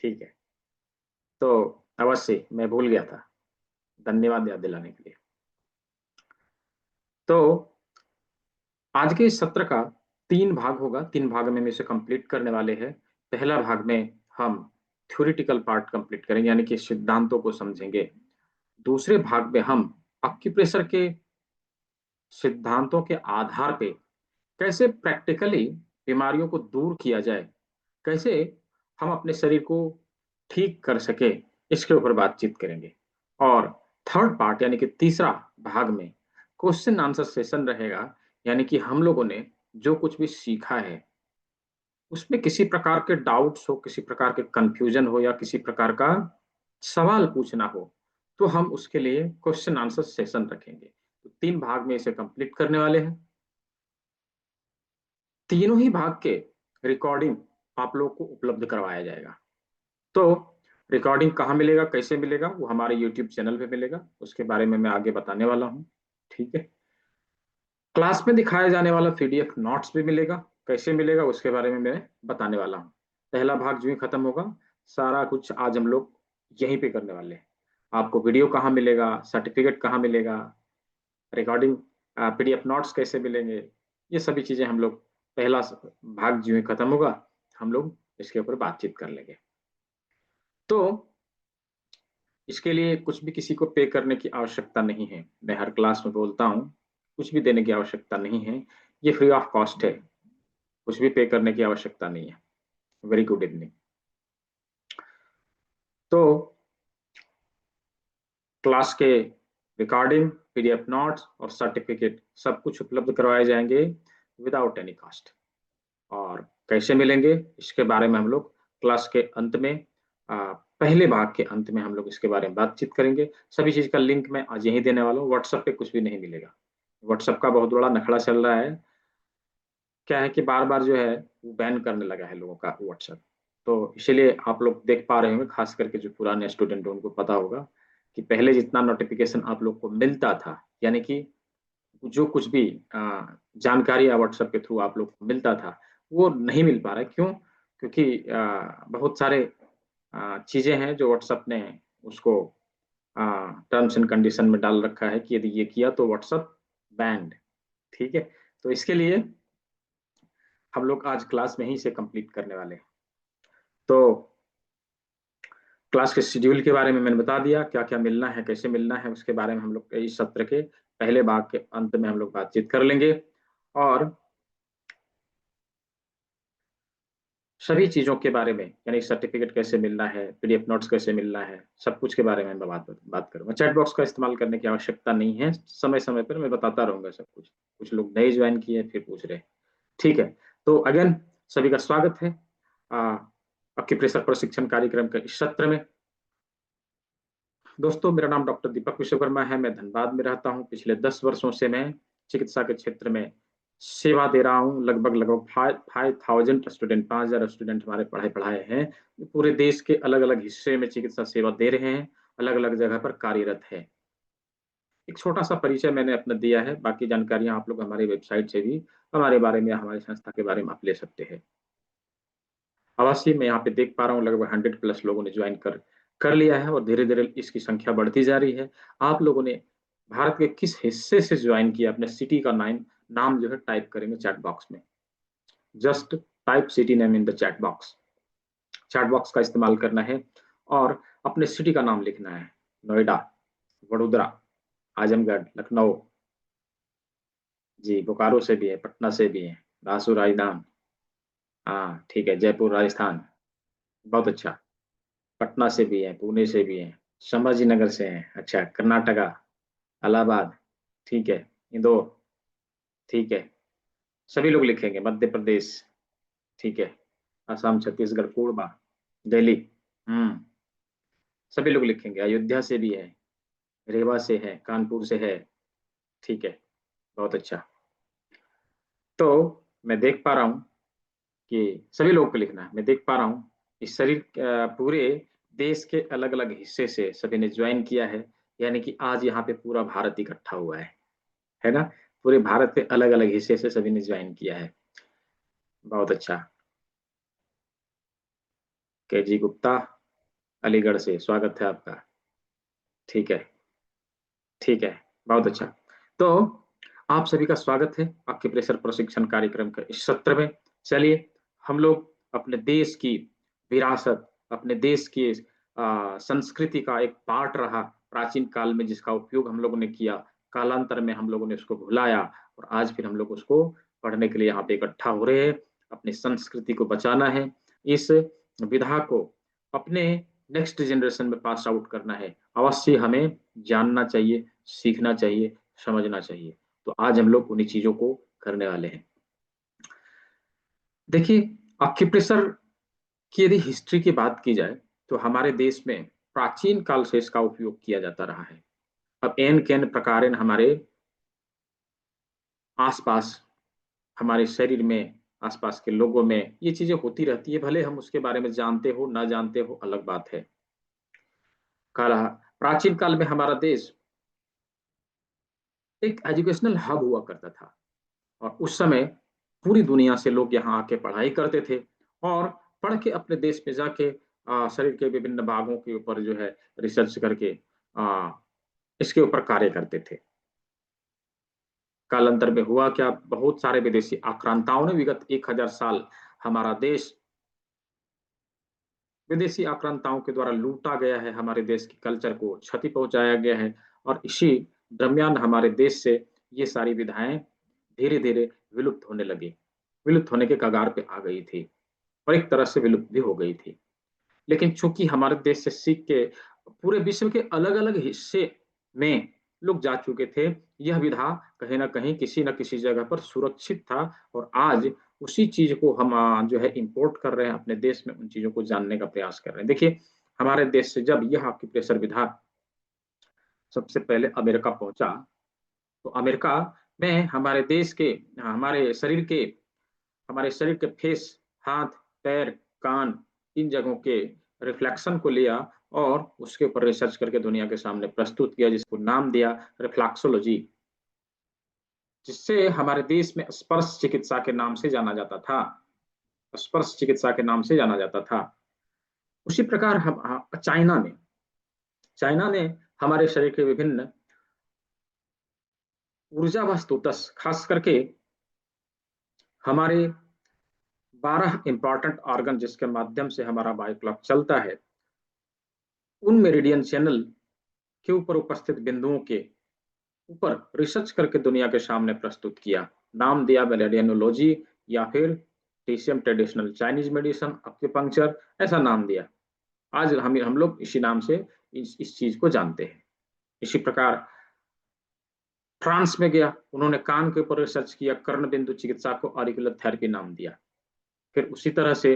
ठीक है, तो अवश्य मैं भूल गया था, धन्यवाद याद दिलाने के लिए। तो आज के इस सत्र का 3 भाग होगा, 3 भाग में हम इसे कंप्लीट करने वाले हैं। पहला भाग में हम थ्योरेटिकल पार्ट कंप्लीट करेंगे, यानी कि सिद्धांतों को समझेंगे। दूसरे भाग में हम एक्यूप्रेशर के सिद्धांतों के आधार पे कैसे प्रैक्टिकली बीमारियों को दूर किया जाए, कैसे हम अपने शरीर को ठीक कर सके, इसके ऊपर बातचीत करेंगे। और थर्ड पार्ट यानी कि तीसरा भाग में क्वेश्चन आंसर सेशन रहेगा, यानी कि हम लोगों ने जो कुछ भी सीखा है उसमें किसी प्रकार के डाउट्स हो, किसी प्रकार के कंफ्यूजन हो, या किसी प्रकार का सवाल पूछना हो, तो हम उसके लिए क्वेश्चन आंसर सेशन रखेंगे। तो 3 भाग में इसे कंप्लीट करने वाले हैं। तीनों ही भाग के रिकॉर्डिंग आप लोग को उपलब्ध करवाया जाएगा। तो रिकॉर्डिंग कहाँ मिलेगा, कैसे मिलेगा, वो हमारे यूट्यूब चैनल पे मिलेगा, उसके बारे में मैं आगे बताने वाला हूँ। ठीक है, क्लास में दिखाया जाने वाला पीडीएफ नोट्स भी मिलेगा, कैसे मिलेगा उसके बारे में मैं बताने वाला हूँ। पहला भाग जो ही खत्म होगा, सारा कुछ आज हम लोग यहीं पे करने वाले हैं। आपको वीडियो कहाँ मिलेगा, सर्टिफिकेट कहाँ मिलेगा, रिकॉर्डिंग, पीडीएफ नोट्स कैसे मिलेंगे, ये सभी चीजें हम लोग पहला भाग जो ही खत्म होगा हम लोग इसके ऊपर बातचीत कर लेंगे। तो इसके लिए कुछ भी किसी को पे करने की आवश्यकता नहीं है, मैं हर क्लास में बोलता हूँ, कुछ भी देने की आवश्यकता नहीं है, ये फ्री ऑफ कॉस्ट है, कुछ भी पे करने की आवश्यकता नहीं है। Very good evening. तो क्लास के रिकॉर्डिंग, पीडीएफ नोट्स और सर्टिफिकेट सब कुछ उपलब्ध करवाए जाएंगे विदाउट एनी कॉस्ट। और कैसे मिलेंगे इसके बारे में हम लोग क्लास के अंत में, पहले भाग के अंत में हम लोग इसके बारे में बातचीत करेंगे। सभी चीज का लिंक मैं आज यही देने वाला हूँ, व्हाट्सएप पे कुछ भी नहीं मिलेगा। व्हाट्सएप का बहुत बड़ा नखड़ा चल रहा है, क्या है कि बार बार जो है वो बैन करने लगा है लोगों का व्हाट्सएप। तो इसीलिए आप लोग देख पा रहे होंगे, खास करके जो पुराने स्टूडेंट हैं उनको पता होगा कि पहले जितना नोटिफिकेशन आप लोग को मिलता था, यानी कि जो कुछ भी जानकारी व्हाट्सएप के थ्रू आप लोग को मिलता था, वो नहीं मिल पा रहा है। क्यों? क्योंकि बहुत सारे चीजें हैं जो व्हाट्सएप ने उसको टर्म्स एंड कंडीशन में डाल रखा है कि यदि ये किया तो व्हाट्सएप बैंड। ठीक है, तो इसके लिए हम लोग आज क्लास में ही इसे कंप्लीट करने वाले हैं। तो क्लास के शेड्यूल के बारे में मैंने बता दिया, क्या क्या मिलना है, कैसे मिलना है, उसके बारे में हम लोग इस सत्र के पहले भाग के अंत में हम लोग बातचीत कर लेंगे। और सभी चीजों के बारे में, यानी सर्टिफिकेट कैसे मिलना है, पीडीएफ नोट्स कैसे मिलना है, सब कुछ के बारे में मैं बात करूंगा। चैट बॉक्स का इस्तेमाल करने की आवश्यकता नहीं है, समय समय पर मैं बताता रहूंगा सब कुछ। कुछ लोग नए ज्वाइन किए फिर पूछ रहे हैं। ठीक है, तो अगेन सभी का स्वागत है एक्यूप्रेशर प्रशिक्षण कार्यक्रम के इस सत्र में। दोस्तों, मेरा नाम डॉक्टर दीपक विश्वकर्मा है, मैं धनबाद में रहता हूँ। पिछले 10 वर्षों से मैं चिकित्सा के क्षेत्र में सेवा दे रहा हूँ। लगभग लगभग 5,000 स्टूडेंट, 5,000 स्टूडेंट हमारे पढ़ाए हैं। पूरे देश के अलग अलग हिस्से में चिकित्सा सेवा दे रहे हैं, अलग अलग जगह पर कार्यरत है। एक छोटा सा परिचय मैंने अपना दिया है, बाकी जानकारियां आप लोग हमारी वेबसाइट से भी हमारे बारे में, हमारी संस्था के बारे में आप ले सकते हैं। अवश्य मैं यहाँ पे देख पा रहा हूँ लगभग 100+ लोगों ने ज्वाइन कर लिया है, और धीरे धीरे इसकी संख्या बढ़ती जा रही है। आप लोगों ने भारत के किस हिस्से से ज्वाइन किया, अपने सिटी का नाम जो है टाइप करेंगे चैट बॉक्स में। Just type city name in the chat box. Chat box का इस्तेमाल करना है और अपने सिटी का नाम लिखना है। नोएडा, वडोदरा, आजमगढ़, लखनऊ, जी बोकारो से भी है, पटना से भी है, रासू राजस्थान, हाँ ठीक है, जयपुर राजस्थान, बहुत अच्छा, पटना से भी है, पुणे से भी है, संभाजी नगर से हैं, अच्छा, कर्नाटका, इलाहाबाद, ठीक है, इंदौर, ठीक है, सभी लोग लिखेंगे, मध्य प्रदेश, ठीक है, असम, छत्तीसगढ़, कोरबा, दिल्ली, सभी लोग लिखेंगे, अयोध्या से भी है, रीवा से है, कानपुर से है, ठीक है, बहुत अच्छा। तो मैं देख पा रहा हूँ कि सभी लोगों को लिखना है। मैं देख पा रहा हूँ इस शरीर पूरे देश के अलग अलग हिस्से से सभी ने ज्वाइन किया है, यानी कि आज यहाँ पे पूरा भारत इकट्ठा हुआ है ना? पूरे भारत के अलग अलग हिस्से से सभी ने ज्वाइन किया है, बहुत अच्छा। के जी गुप्ता, अलीगढ़ से स्वागत है आपका। ठीक है, ठीक है, बहुत अच्छा। तो आप सभी का स्वागत है आपके प्रेशर प्रशिक्षण कार्यक्रम के इस सत्र में। चलिए, हम लोग अपने देश की विरासत, अपने देश की संस्कृति का एक पार्ट रहा प्राचीन काल में, जिसका उपयोग हम लोगों ने किया, कालांतर में हम लोगों ने उसको भुलाया, और आज फिर हम लोग उसको पढ़ने के लिए यहाँ पे इकट्ठा हो रहे हैं। अपनी संस्कृति को बचाना है, इस विधा को अपने नेक्स्ट जनरेशन में पास आउट करना है। अवश्य हमें जानना चाहिए, सीखना चाहिए, समझना चाहिए। तो आज हम लोग उन्हीं चीजों को करने वाले हैं। देखिए, ऑक्यूप्रेशर की यदि हिस्ट्री की बात की जाए तो हमारे देश में प्राचीन काल से इसका उपयोग किया जाता रहा है। अब एन कैन प्रकार हमारे आसपास, हमारे शरीर में, आसपास के लोगों में ये चीजें होती रहती है। भले हम उसके बारे में जानते हो ना जानते हो, अलग बात है। काला प्राचीन काल में हमारा देश एक एजुकेशनल हब हुआ करता था, और उस समय पूरी दुनिया से लोग यहाँ आके पढ़ाई करते थे, और पढ़ के अपने देश में जाके शरीर के विभिन्न भागों के ऊपर जो है रिसर्च करके आ, इसके ऊपर कार्य करते थे। कालांतर में हुआ क्या, बहुत सारे विदेशी आक्रांताओं ने विगत 1000 साल हमारा देश विदेशी आक्रांताओं के द्वारा लूटा गया है, हमारे देश के कल्चर को क्षति पहुंचाया गया है। और इसी दरमियान हमारे देश से ये सारी विधाएं धीरे धीरे विलुप्त होने लगी, विलुप्त होने के कगार पे आ गई थी, और एक तरह से विलुप्त भी हो गई थी। लेकिन चूंकि हमारे देश से सीख के पूरे विश्व के अलग अलग हिस्से में लोग जा चुके थे, यह विधा कहीं ना कहीं किसी न किसी जगह पर सुरक्षित था। और आज उसी चीज को हम जो है इंपोर्ट कर रहे हैं अपने देश में, उन चीजों को जानने का प्रयास कर रहे हैं। देखिए, हमारे देश से जब यह आपकी प्रेशर विधा सबसे पहले अमेरिका पहुंचा, तो अमेरिका में हमारे देश के, हमारे शरीर के, हमारे शरीर के फेस, हाथ, पैर, कान, इन जगहों के रिफ्लेक्शन को लिया, और उसके ऊपर रिसर्च करके दुनिया के सामने प्रस्तुत किया, जिसको नाम दिया रिफ्लेक्सोलॉजी, जिससे हमारे देश में स्पर्श चिकित्सा के नाम से जाना जाता था। स्पर्श चिकित्सा के नाम से जाना जाता था। उसी प्रकार हम चाइना ने हमारे शरीर के विभिन्न ऊर्जा व स्रोतस, खास करके हमारे 12 इंपॉर्टेंट ऑर्गन जिसके माध्यम से हमारा बायो क्लॉक चलता है, उन मेरिडियन चैनल के ऊपर उपस्थित बिंदुओं के ऊपर रिसर्च करके दुनिया के सामने प्रस्तुत किया। नाम दिया मेरिडियनोलॉजी, या फिर TCM, traditional Chinese medicine, acupuncture, ऐसा नाम दिया। आज हम लोग इसी नाम से इस चीज को जानते हैं। इसी प्रकार फ्रांस में गया, उन्होंने कान के ऊपर रिसर्च किया, कर्ण बिंदु चिकित्सा को ऑरिकुलर थेरेपी नाम दिया। फिर उसी तरह से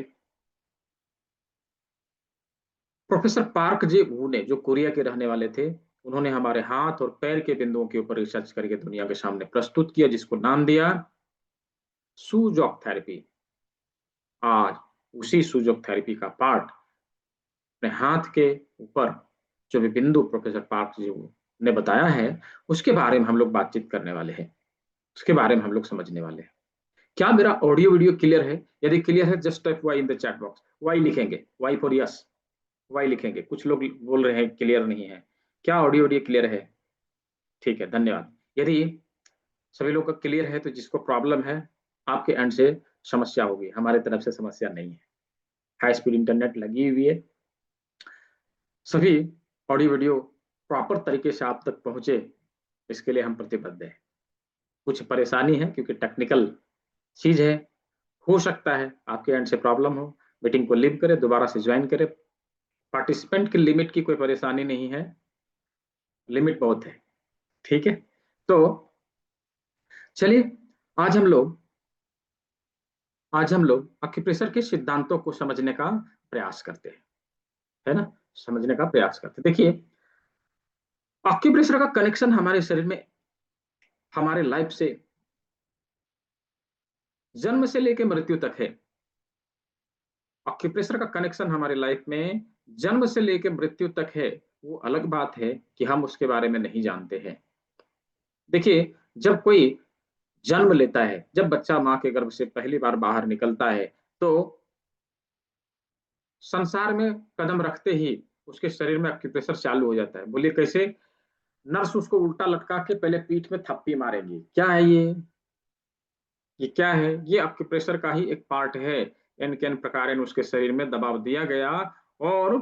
प्रोफेसर पार्क जे वू ने, जो कोरिया के रहने वाले थे, उन्होंने हमारे हाथ और पैर के बिंदुओं के ऊपर रिसर्च करके दुनिया के सामने प्रस्तुत किया, जिसको नाम दिया सुजॉक थेरेपी। आज उसी सुजॉक थेरेपी का पार्ट अपने हाथ के ऊपर जो भी बिंदु प्रोफेसर पार्क जी ने बताया है, उसके बारे में हम लोग बातचीत करने वाले हैं, उसके बारे में हम लोग समझने वाले हैं। क्या मेरा ऑडियो वीडियो क्लियर है? यदि क्लियर है, just type Y in the chat box. Y लिखेंगे, वाई फॉर यस, वाई लिखेंगे। कुछ लोग बोल रहे हैं क्लियर नहीं है। क्या ऑडियो वीडियो क्लियर है? ठीक है, धन्यवाद। यदि सभी लोग का क्लियर है, तो जिसको प्रॉब्लम है आपके एंड से समस्या होगी, हमारे तरफ से समस्या नहीं है। हाई स्पीड इंटरनेट लगी हुई है, सभी ऑडियो वीडियो प्रॉपर तरीके से आप तक पहुंचे, इसके लिए हम प्रतिबद्ध हैं। कुछ परेशानी है क्योंकि टेक्निकल चीज है, हो सकता है आपके एंड से प्रॉब्लम हो। मीटिंग को लीव करें, दोबारा से ज्वाइन करें। पार्टिसिपेंट की लिमिट की कोई परेशानी नहीं है, लिमिट बहुत है। ठीक है, तो चलिए, आज हम लोग आज हम लोग अक्यूप्रेशर के सिद्धांतों को समझने का प्रयास करते हैं, है ना? समझने का प्रयास करते हैं। देखिए, अक्यूप्रेशर का कनेक्शन हमारे शरीर में, हमारे लाइफ से, जन्म से लेकर मृत्यु तक है। ऑक्यूप्रेशर का कनेक्शन हमारे लाइफ में जन्म से लेकर मृत्यु तक है। वो अलग बात है कि हम उसके बारे में नहीं जानते हैं। देखिए, जब कोई जन्म लेता है, जब बच्चा माँ के गर्भ से पहली बार बाहर निकलता है, तो संसार में कदम रखते ही उसके शरीर में एक्यूप्रेशर चालू हो जाता है। बोलिए कैसे? नर्स उसको उल्टा लटका के पहले पीठ में थप्पी मारेगी। क्या है ये क्या है? ये एक्यूप्रेशर का ही एक पार्ट है। एन के एन प्रकार उसके शरीर में दबाव दिया गया और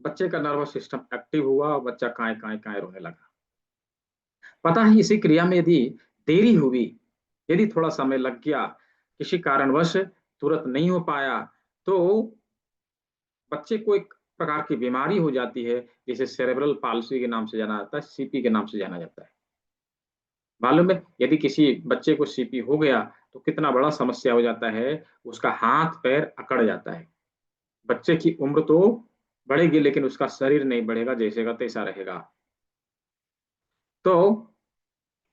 बच्चे का नर्वस सिस्टम एक्टिव हुआ और बच्चा काय काय काय रोने लगा। पता है इसी क्रिया में यदि देरी हुई, यदि थोड़ा समय लग गया, किसी कारणवश तुरंत नहीं हो पाया, तो बच्चे को एक प्रकार की बीमारी हो जाती है, जिसे सेरेब्रल पाल्सी के नाम से जाना जाता है, सीपी के नाम से जाना जाता है। मालूम है? यदि किसी बच्चे को सीपी हो गया तो कितना बड़ा समस्या हो जाता है, उसका हाथ पैर अकड़ जाता है। बच्चे की उम्र तो बढ़ेगी लेकिन उसका शरीर नहीं बढ़ेगा, जैसे का तैसा रहेगा। तो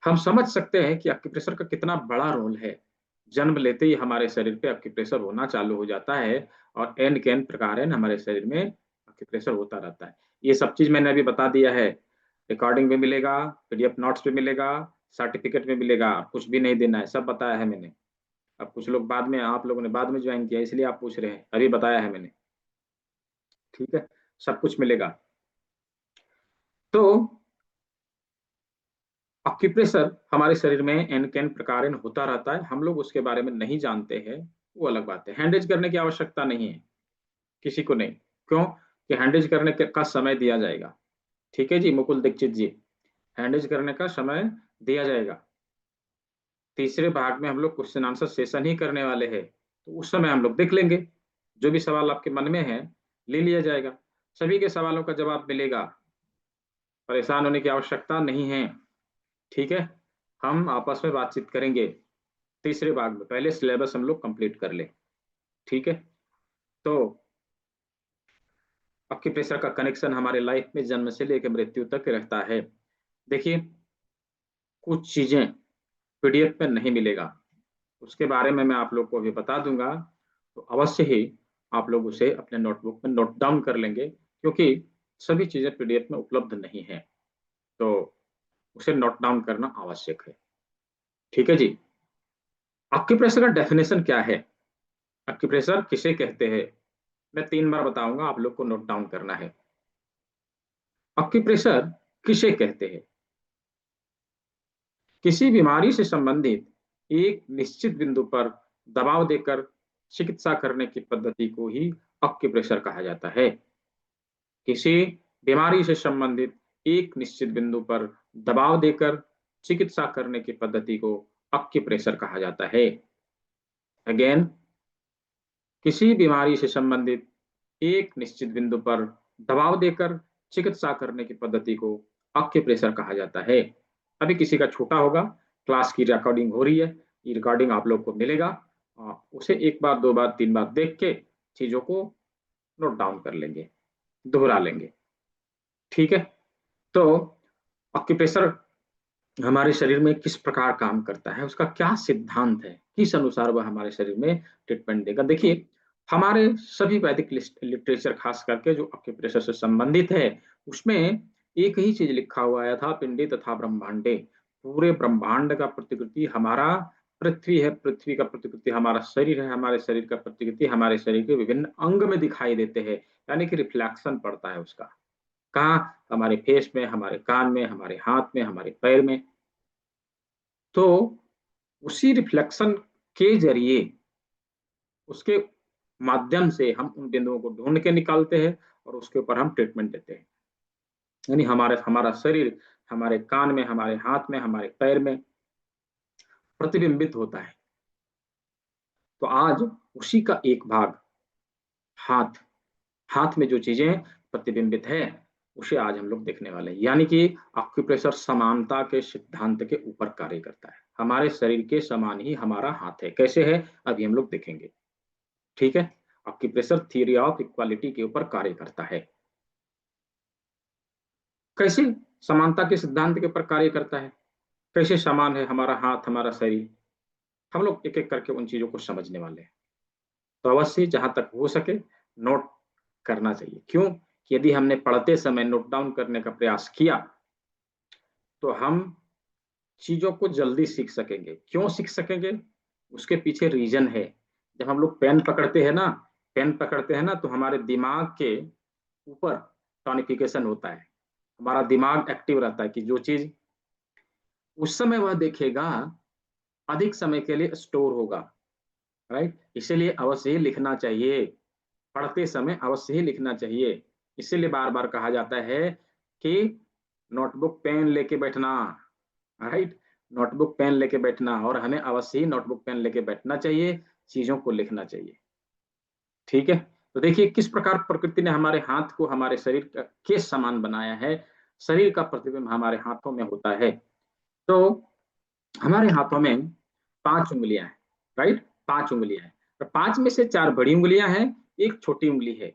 हम समझ सकते हैं कि एक्यूप्रेशर का कितना बड़ा रोल है। जन्म लेते ही हमारे शरीर पे एक्यूप्रेशर होना चालू हो जाता है और एन के एन प्रकार हमारे शरीर में एक्यूप्रेशर होता रहता है। ये सब चीज मैंने अभी बता दिया है। रिकॉर्डिंग में मिलेगा, पीडीएफ नोट्स में मिलेगा, सर्टिफिकेट में मिलेगा, कुछ भी नहीं देना है, सब बताया है मैंने। अब कुछ लोग बाद में, आप लोगों ने बाद में ज्वाइन किया इसलिए आप पूछ रहे हैं, अभी बताया है मैंने। ठीक है, सब कुछ मिलेगा। तो ऑक्यूप्रेशर हमारे शरीर में एन कैन प्रकार होता रहता है, हम लोग उसके बारे में नहीं जानते हैं, वो अलग बात है। हैंडेज करने की आवश्यकता नहीं है किसी को, नहीं। क्यों? कि हैंडेज करने का समय दिया जाएगा। ठीक है जी मुकुल दीक्षित जी, हैंडेज करने का समय दिया जाएगा। तीसरे भाग में हम लोग क्वेश्चन आंसर सेशन ही करने वाले हैं, तो उस समय हम लोग देख लेंगे। जो भी सवाल आपके मन में है ले लिया जाएगा, सभी के सवालों का जवाब मिलेगा, परेशान होने की आवश्यकता नहीं है। ठीक है, हम आपस में बातचीत करेंगे तीसरे भाग में, पहले सिलेबस हम लोग कंप्लीट कर ले। ठीक है, तो आपके प्रेशर का कनेक्शन हमारे लाइफ में जन्म से लेकर मृत्यु तक रहता है। देखिए, कुछ चीजें पीडीएफ में नहीं मिलेगा, उसके बारे में मैं आप लोग को अभी बता दूंगा, तो अवश्य ही आप लोग उसे अपने नोटबुक में नोट डाउन कर लेंगे, क्योंकि सभी चीजें पीडीएफ में उपलब्ध नहीं है, तो उसे नोट डाउन करना आवश्यक है। ठीक है जी। ऑक्यूप्रेशर का डेफिनेशन क्या है? ऑक्यूप्रेशर किसे कहते हैं? मैं 3 बार बताऊंगा, आप लोग को नोट डाउन करना है। ऑक्यूप्रेशर किसे कहते हैं? किसी बीमारी से संबंधित एक निश्चित बिंदु पर दबाव देकर चिकित्सा करने की पद्धति को ही ऑक्यूप्रेशर कहा जाता है। किसी बीमारी से संबंधित एक निश्चित बिंदु पर दबाव देकर चिकित्सा करने की पद्धति को ऑक्यूप्रेशर कहा जाता है। अगेन, किसी बीमारी से संबंधित एक निश्चित बिंदु पर दबाव देकर चिकित्सा करने की पद्धति को ऑक्यूप्रेशर कहा जाता है। अभी किसी का छोटा होगा, क्लास की रिकॉर्डिंग हो रही है, ये रिकॉर्डिंग आप लोग को मिलेगा, आप उसे 1 बार 2 बार 3 बार देख के चीजों को नोट डाउन कर लेंगे, दोहरा लेंगे। ठीक है, तो ऑक्यूप्रेशर हमारे शरीर में किस प्रकार काम करता है, उसका क्या सिद्धांत है, किस अनुसार वह हमारे शरीर में ट्रीटमेंट देगा। देखिए, हमारे सभी वैदिक लिटरेचर खास करके जो एक्यूप्रेशर से संबंधित है, उसमें एक ही चीज लिखा हुआ है, था पिंडे तथा ब्रह्मांडे। पूरे ब्रह्मांड का प्रतिकृति हमारा पृथ्वी है, पृथ्वी का प्रतिकृति हमारा शरीर है, हमारे शरीर का प्रतिकृति हमारे शरीर के विभिन्न अंग में दिखाई देते हैं, यानी कि रिफ्लेक्शन पड़ता है उसका। कहाँ? हमारे फेस में, हमारे कान में, हमारे हाथ में, हमारे पैर में। तो उसी रिफ्लेक्शन के जरिए, उसके माध्यम से हम उन बिंदुओं को ढूंढ के निकालते हैं और उसके ऊपर हम ट्रीटमेंट देते हैं। यानी हमारे हमारा शरीर हमारे कान में, हमारे हाथ में, हमारे पैर में प्रतिबिंबित होता है। तो आज उसी का एक भाग, हाथ, हाथ में जो चीजें प्रतिबिंबित है, उसे आज हम लोग देखने वाले हैं। यानी कि ऑक्यूप्रेशर समानता के सिद्धांत के ऊपर कार्य करता है। हमारे शरीर के समान ही हमारा हाथ है। कैसे है अभी हम लोग देखेंगे। ठीक है, ऑक्यूप्रेशर थ्योरी ऑफ इक्वालिटी के ऊपर कार्य करता है। कैसे समानता के सिद्धांत के ऊपर कार्य करता है, कैसे समान है हमारा हाथ, हमारा शरीर, हम लोग एक एक करके उन चीजों को समझने वाले हैं। तो अवश्य जहां तक हो सके नोट करना चाहिए। क्यों? कि यदि हमने पढ़ते समय नोट डाउन करने का प्रयास किया तो हम चीजों को जल्दी सीख सकेंगे। क्यों सीख सकेंगे? उसके पीछे रीजन है। जब हम लोग पेन पकड़ते हैं ना, पेन पकड़ते हैं ना, तो हमारे दिमाग के ऊपर टॉनिफिकेशन होता है, हमारा दिमाग एक्टिव रहता है कि जो चीज उस समय वह देखेगा अधिक समय के लिए स्टोर होगा। राइट, इसीलिए अवश्य ही लिखना चाहिए, पढ़ते समय अवश्य ही लिखना चाहिए। इसीलिए बार बार कहा जाता है कि नोटबुक पेन लेके बैठना। राइट, नोटबुक पेन लेके बैठना, और हमें अवश्य ही नोटबुक पेन लेके बैठना चाहिए, चीजों को लिखना चाहिए। ठीक है, तो देखिए किस प्रकार प्रकृति ने हमारे हाथ को हमारे शरीर के समान बनाया है। शरीर का प्रतिबिंब हमारे हाथों में होता है। तो हमारे हाथों में 5 उंगलियां हैं। राइट, 5 उंगलियां हैं, और 5 में से 4 बड़ी उंगलियां हैं, एक छोटी उंगली है।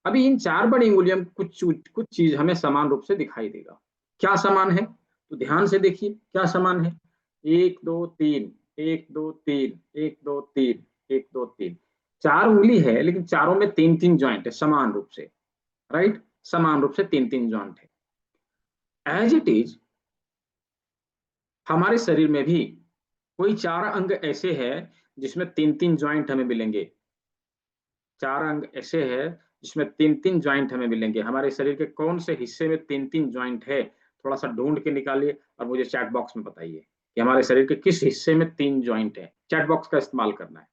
अभी इन 4 बड़ी उंगलियों में कुछ कुछ चीज हमें समान रूप से दिखाई देगा। क्या समान है, तो ध्यान से देखिए क्या समान है। 1 2 3, 1 2 3, 1 2 3, 1 2 3, 4 उंगली है, लेकिन चारों में 3 3 ज्वाइंट है समान रूप से। राइट, समान रूप से 3 3 ज्वाइंट है। एज इट इज हमारे शरीर में भी कोई 4 अंग ऐसे हैं जिसमें 3 3 ज्वाइंट हमें मिलेंगे। 4 अंग ऐसे हैं जिसमें 3 3 ज्वाइंट हमें मिलेंगे। हमारे शरीर के कौन से हिस्से में 3 3 ज्वाइंट है, थोड़ा सा ढूंढ के निकालिए और मुझे चैट बॉक्स में बताइए कि हमारे शरीर के किस हिस्से में 3 ज्वाइंट है। चैट बॉक्स का इस्तेमाल करना है।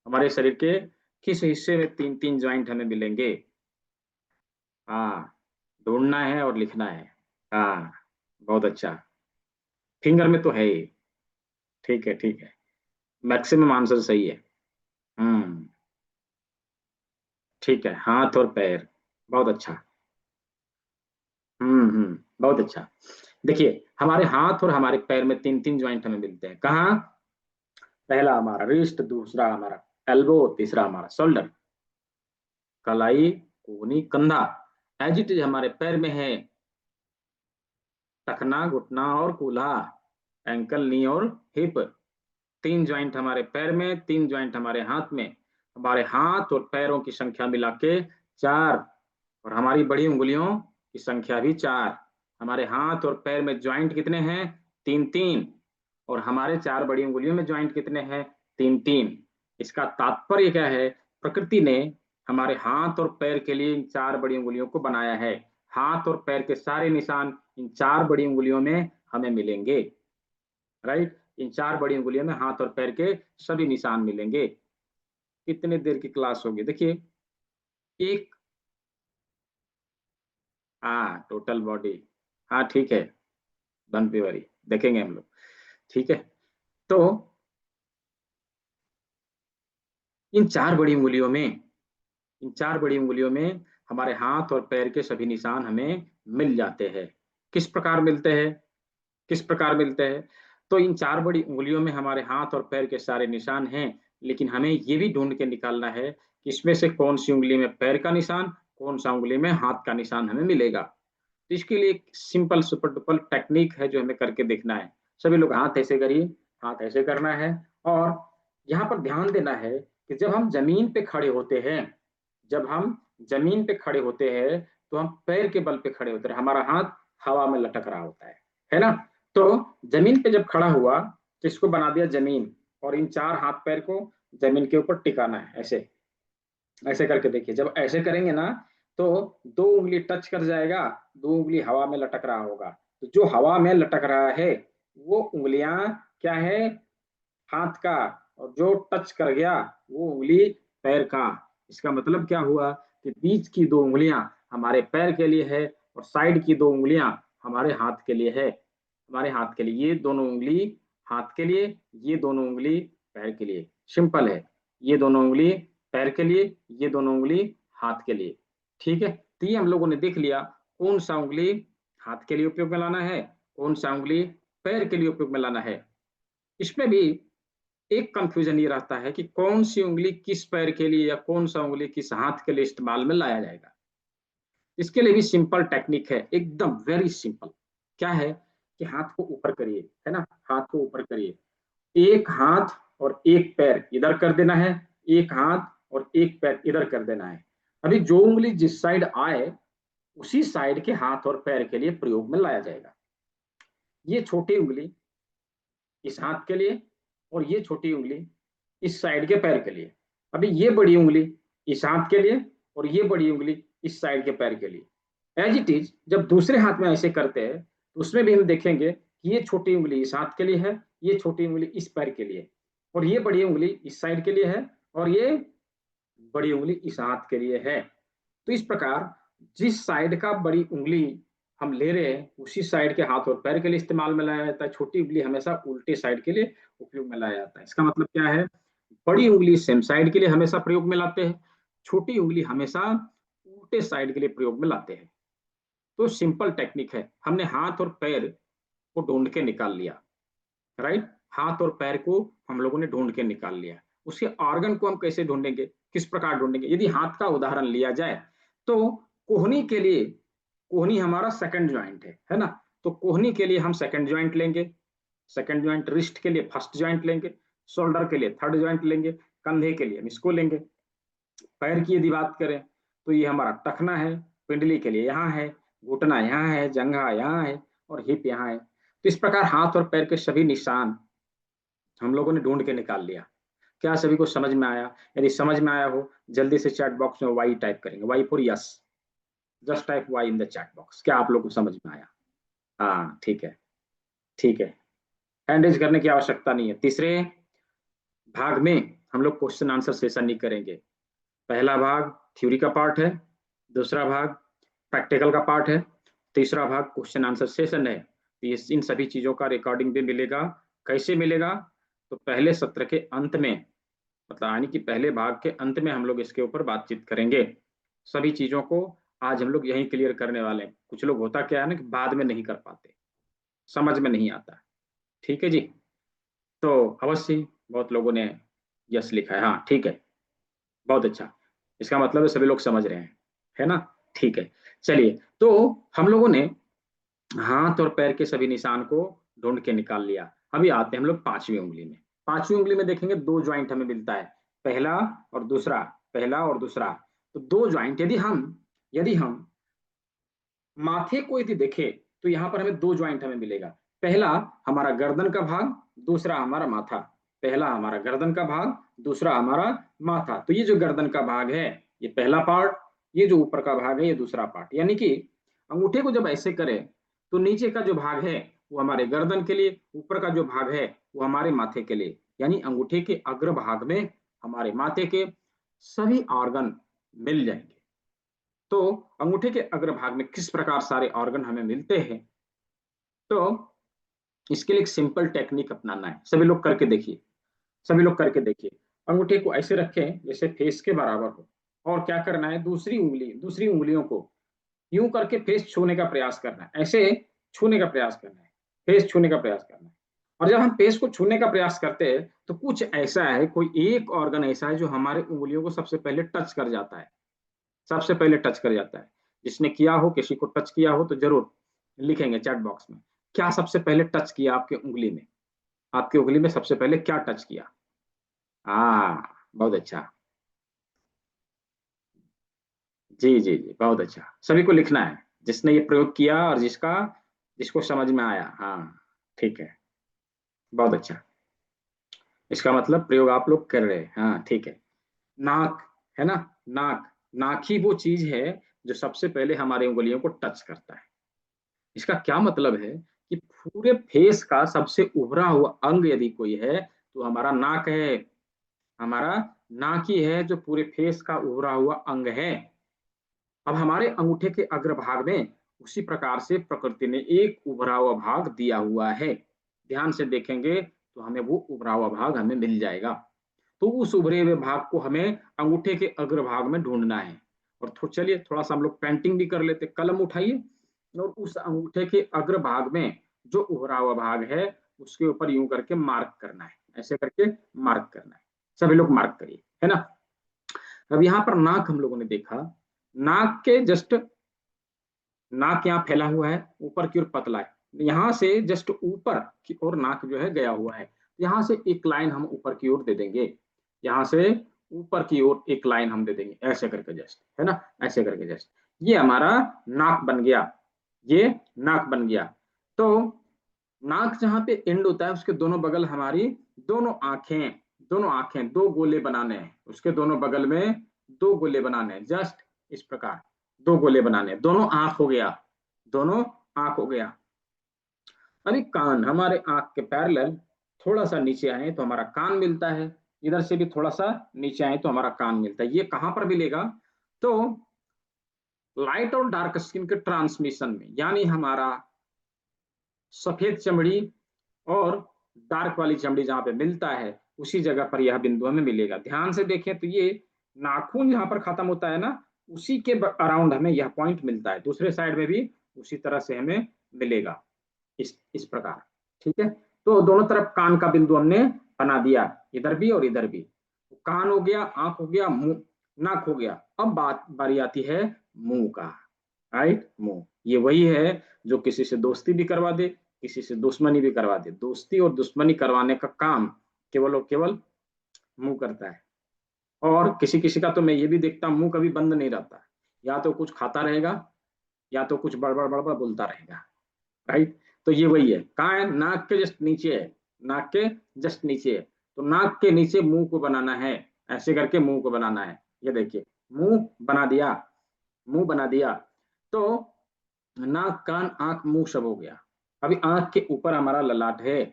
हमारे शरीर के किस हिस्से में 3 3 ज्वाइंट हमें मिलेंगे। हाँ, ढूंढना है और लिखना है। हाँ, बहुत अच्छा, फिंगर में तो है ही। ठीक है, ठीक है, मैक्सिमम आंसर सही है। हम्म, ठीक है, हाथ और पैर, बहुत अच्छा। बहुत अच्छा। देखिए हमारे हाथ और हमारे पैर में 3 3 ज्वाइंट हमें मिलते हैं। कहाँ, पहला हमारा रिस्ट, दूसरा हमारा एल्बो, तीसरा हमारा शोल्डर, कलाई, कोहनी, कंधा। एज इट इज हमारे पैर में है टखना, घुटना और कूल्हा, एंकल, नी और हिप। 3 ज्वाइंट हमारे पैर में, 3 ज्वाइंट हमारे हाथ में। हमारे हाथ और पैरों की संख्या मिला के 4, और हमारी बड़ी उंगलियों की संख्या भी 4। हमारे हाथ और पैर में ज्वाइंट कितने हैं, 3 3, और हमारे 4 बड़ी उंगलियों में ज्वाइंट कितने हैं, 3 3। इसका तात्पर्य क्या है, प्रकृति ने हमारे हाथ और पैर के लिए इन 4 बड़ी उंगलियों को बनाया है। हाथ और पैर के सारे निशान इन 4 बड़ी उंगलियों में हमें मिलेंगे। राइट, इन 4 बड़ी उंगलियों में हाथ और पैर के सभी निशान मिलेंगे। कितने देर की क्लास होगी, देखिए एक, हाँ टोटल बॉडी, हाँ ठीक है, डोंट बी वरी, देखेंगे हम लोग। ठीक है, तो इन 4 बड़ी उंगलियों में, इन 4 बड़ी उंगलियों में हमारे हाथ और पैर के सभी निशान हमें मिल जाते हैं। किस प्रकार मिलते हैं, किस प्रकार मिलते हैं, तो इन 4 बड़ी उंगलियों में हमारे हाथ और पैर के सारे निशान हैं, लेकिन हमें ये भी ढूंढ के निकालना है कि इसमें से कौन सी उंगली में पैर का निशान, कौन सा उंगली में हाथ का निशान हमें मिलेगा। तो इसके लिए एक सिंपल सुपर डुपर टेक्निक है जो हमें करके देखना है। सभी लोग हाथ ऐसे करिए, हाथ ऐसे करना है, और यहाँ पर ध्यान देना है कि जब हम जमीन पे खड़े होते हैं, जब हम जमीन पे खड़े होते हैं तो हम पैर के बल पे खड़े होते हैं, हमारा हाथ हवा में लटक रहा होता है ना। तो जमीन पे जब खड़ा हुआ तो इसको बना दिया जमीन, और इन 4 हाथ पैर को जमीन के ऊपर टिकाना है, ऐसे ऐसे करके देखिए। जब ऐसे करेंगे ना तो 2 उंगली टच कर जाएगा, 2 उंगली हवा में लटक रहा होगा। तो जो हवा में लटक रहा है वो उंगलियां क्या है, हाथ का, और जो टच कर गया वो उंगली पैर का। इसका मतलब क्या हुआ कि बीच की 2 उंगलियां हमारे पैर के लिए है, और साइड की 2 उंगलियां हमारे हाथ के लिए है। हमारे हाथ के लिए ये दोनों उंगली हाथ के लिए, ये दोनों उंगली पैर के लिए। सिंपल है, ये दोनों उंगली पैर के लिए, ये दोनों उंगली हाथ के लिए। ठीक है, तो ये हम लोगों ने देख लिया कौन सा उंगली हाथ के लिए उपयोग में लाना है, कौन सा उंगली पैर के लिए उपयोग में लाना है। इसमें भी एक कंफ्यूजन ये रहता है कि कौन सी उंगली किस पैर के लिए या कौन सा उंगली किस हाथ के लिए इस्तेमाल में लाया जाएगा। इसके लिए भी सिंपल टेक्निक है, एकदम वेरी सिंपल। क्या है कि हाथ को ऊपर करिए, है ना, हाथ को ऊपर करिए, एक हाथ और एक पैर इधर कर देना है, एक हाथ और एक पैर इधर कर देना है। अभी जो उंगली जिस साइड आए उसी साइड के हाथ और पैर के लिए प्रयोग में लाया जाएगा। ये छोटी उंगली इस हाथ के लिए, और ये छोटी उंगली इस साइड के पैर के लिए। अभी ये बड़ी उंगली इस हाथ के लिए, और ये बड़ी उंगली इस साइड के पैर के लिए। एज इट इज जब दूसरे हाथ में ऐसे करते हैं तो उसमें भी हम देखेंगे कि ये छोटी उंगली इस हाथ के लिए है, ये छोटी उंगली इस पैर के लिए, और ये बड़ी उंगली इस साइड के लिए है, और ये बड़ी उंगली इस हाथ के लिए है। तो इस प्रकार जिस साइड का बड़ी उंगली हम ले रहे हैं उसी साइड के हाथ और पैर के लिए इस्तेमाल में लाया जाता है। छोटी उंगली हमेशा उल्टे साइड के लिए उपयोग में लाया जाता है। इसका मतलब क्या है, बड़ी उंगली सेम साइड के लिए हमेशा प्रयोग में लाते हैं, छोटी उंगली हमेशा उल्टे साइड के लिए प्रयोग में लाते हैं। तो सिंपल टेक्निक है, हमने हाथ और पैर को ढूंढ के निकाल लिया, राइट। हाथ और पैर को हम लोगों ने ढूंढ के निकाल लिया। उसके ऑर्गन को हम कैसे ढूंढेंगे, किस प्रकार ढूंढेंगे? यदि हाथ का उदाहरण लिया जाए तो कोहनी के लिए, कोहनी हमारा सेकंड ज्वाइंट है ना, तो कोहनी के लिए हम सेकंड ज्वाइंट लेंगे, सेकंड ज्वाइंट। रिस्ट के लिए फर्स्ट ज्वाइंट लेंगे, शोल्डर के लिए थर्ड ज्वाइंट लेंगे, कंधे के लिए हम इसको लेंगे। पैर की यदि बात करें तो ये हमारा टखना है, पिंडली के लिए यहाँ है, घुटना यहाँ है, जंघा यहाँ है, और हिप यहाँ है। तो इस प्रकार हाथ और पैर के सभी निशान हम लोगों ने ढूंढ के निकाल लिया। क्या सभी को समझ में आया? यदि समझ में आया हो जल्दी से चैट बॉक्स में वाई टाइप करेंगे, Y for yes. Just type Y in the chat box. क्या आप लोग को समझ में आया? हाँ ठीक है, ठीक है। हैंड रेज करने की आवश्यकता नहीं है। तीसरे भाग में हम लोग क्वेश्चन आंसर सेशन नहीं करेंगे। पहला भाग थ्योरी का पार्ट है, दूसरा भाग प्रैक्टिकल का पार्ट है, तीसरा भाग क्वेश्चन आंसर सेशन है। तो इन सभी चीजों का रिकॉर्डिंग भी मिलेगा। कैसे मिलेगा? तो पहले सत्र के अंत में, मतलब यानी कि पहले भाग के अंत में हम लोग इसके ऊपर बातचीत करेंगे। सभी चीजों को आज हम लोग यहीं क्लियर करने वाले हैं। कुछ लोग होता क्या है ना कि बाद में नहीं कर पाते, समझ में नहीं आता। ठीक है जी। तो अवश्य ही बहुत लोगों ने यस लिखा है, हाँ ठीक है, बहुत अच्छा। इसका मतलब है सभी लोग समझ रहे हैं, है ना? ठीक है। चलिए, तो हम लोगों ने हाथ और पैर के सभी निशान को ढूंढ के निकाल लिया। अभी आते हैं हम लोग पांचवी उंगली में। पांचवी उंगली में देखेंगे दो ज्वाइंट हमें मिलता है, पहला और दूसरा, पहला और दूसरा। तो दो ज्वाइंट, यदि हम माथे को यदि देखें तो यहाँ पर हमें दो ज्वाइंट हमें मिलेगा। पहला हमारा गर्दन का भाग, दूसरा हमारा माथा। पहला हमारा गर्दन का भाग, दूसरा हमारा माथा। तो ये जो गर्दन का भाग है ये पहला पार्ट, ये जो ऊपर का भाग है ये दूसरा पार्ट। यानी कि अंगूठे को जब ऐसे करें तो नीचे का जो भाग है वो हमारे गर्दन के लिए, ऊपर का जो भाग है वो हमारे माथे के लिए। यानी अंगूठे के अग्र भाग में हमारे माथे के सभी ऑर्गन मिल जाएंगे। तो अंगूठे के अग्रभाग में किस प्रकार सारे ऑर्गन हमें मिलते हैं, तो इसके लिए एक सिंपल टेक्निक अपनाना है। सभी लोग करके देखिए, सभी लोग करके देखिए। अंगूठे को ऐसे रखें जैसे फेस के बराबर हो, और क्या करना है, दूसरी उंगलियों को यूं करके फेस छूने का प्रयास करना है, ऐसे छूने का प्रयास करना है, फेस छूने का प्रयास करना है। और जब हम फेस को छूने का प्रयास करते हैं तो कुछ ऐसा है, कोई एक ऑर्गन ऐसा है जो हमारे उंगलियों को सबसे पहले टच कर जाता है, सबसे पहले टच कर जाता है। जिसने किया हो, किसी को टच किया हो तो जरूर लिखेंगे चैट बॉक्स में, क्या सबसे पहले टच किया आपके उंगली में, आपकी उंगली में सबसे पहले क्या टच किया? हाँ, बहुत अच्छा। जी जी जी, बहुत अच्छा। सभी को लिखना है जिसने ये प्रयोग किया और जिसको समझ में आया। हाँ ठीक है, बहुत अच्छा। इसका मतलब प्रयोग आप लोग कर रहे हैं, हाँ ठीक है। नाक, है ना? नाक, नाक ही वो चीज है जो सबसे पहले हमारी उंगलियों को टच करता है। इसका क्या मतलब है कि पूरे फेस का सबसे उभरा हुआ अंग यदि कोई है तो हमारा नाक है। हमारा नाक ही है जो पूरे फेस का उभरा हुआ अंग है। अब हमारे अंगूठे के अग्रभाग में उसी प्रकार से प्रकृति ने एक उभरा हुआ भाग दिया हुआ है। ध्यान से देखेंगे तो हमें वो उभरा हुआ भाग हमें मिल जाएगा। तो उस उभरे हुए भाग को हमें अंगूठे के अग्रभाग में ढूंढना है। और चलिए थोड़ा सा हम लोग पेंटिंग भी कर लेते। कलम उठाइए और उस अंगूठे के अग्रभाग में जो उभरा हुआ भाग है उसके ऊपर यूं करके मार्क करना है, ऐसे करके मार्क करना है। सभी लोग मार्क करिए, है ना? अब यहाँ पर नाक हम लोगों ने देखा, नाक के जस्ट, नाक यहाँ फैला हुआ है, ऊपर की ओर पतला है, यहाँ से जस्ट ऊपर की ओर नाक जो है गया हुआ है। यहाँ से एक लाइन हम ऊपर की ओर दे देंगे, यहाँ से ऊपर की ओर एक लाइन हम दे देंगे, ऐसे करके जस्ट, है ना? ऐसे करके जस्ट, ये हमारा नाक बन गया, ये नाक बन गया। तो नाक जहाँ पे एंड होता है उसके दोनों बगल हमारी दोनों आंखें, दोनों आंखें दो गोले बनाने हैं, उसके दोनों बगल में दो गोले बनाने हैं, जस्ट इस प्रकार। दो गोले बनाने हैं। दोनों आंख हो गया, दोनों आंख हो गया। अभी कान, हमारे आंख के पैरेलल थोड़ा सा नीचे आए तो हमारा कान मिलता है, इधर से भी थोड़ा सा नीचे आए तो हमारा कान मिलता है। ये कहां पर मिलेगा? तो लाइट और डार्क स्किन के ट्रांसमिशन में, यानी हमारा सफेद चमड़ी और डार्क वाली चमड़ी जहां पे मिलता है, उसी जगह पर यह बिंदु हमें मिलेगा। ध्यान से देखें तो ये नाखून जहां पर खत्म होता है ना, उसी के अराउंड हमें यह पॉइंट मिलता है। दूसरे साइड में भी उसी तरह से हमें मिलेगा, इस प्रकार। ठीक है, तो दोनों तरफ कान का बिंदु हमने बना दिया, इधर भी और इधर भी। कान हो गया, आंख हो गया, मुंह, नाक हो गया। अब बात बारी आती है मुंह का। राइट, मुंह, ये वही है जो किसी से दोस्ती भी करवा दे, किसी से दुश्मनी भी करवा दे। दोस्ती और दुश्मनी करवाने का काम केवल और केवल मुंह करता है। और किसी किसी का तो मैं ये भी देखता हूं, मुंह कभी बंद नहीं रहता, या तो कुछ खाता रहेगा या तो कुछ बड़बड़ बड़बड़ बोलता रहेगा। राइट, तो ये वही है। कहाँ है? नाक के जस्ट नीचे है, नाक के जस्ट नीचे है। तो नाक के नीचे मुंह को बनाना है, ऐसे करके मुंह को बनाना है। ये देखिए, मुंह बना दिया, मुंह बना दिया। तो नाक, कान, आंख, मुंह सब हो गया। अभी आंख के ऊपर हमारा ललाट है,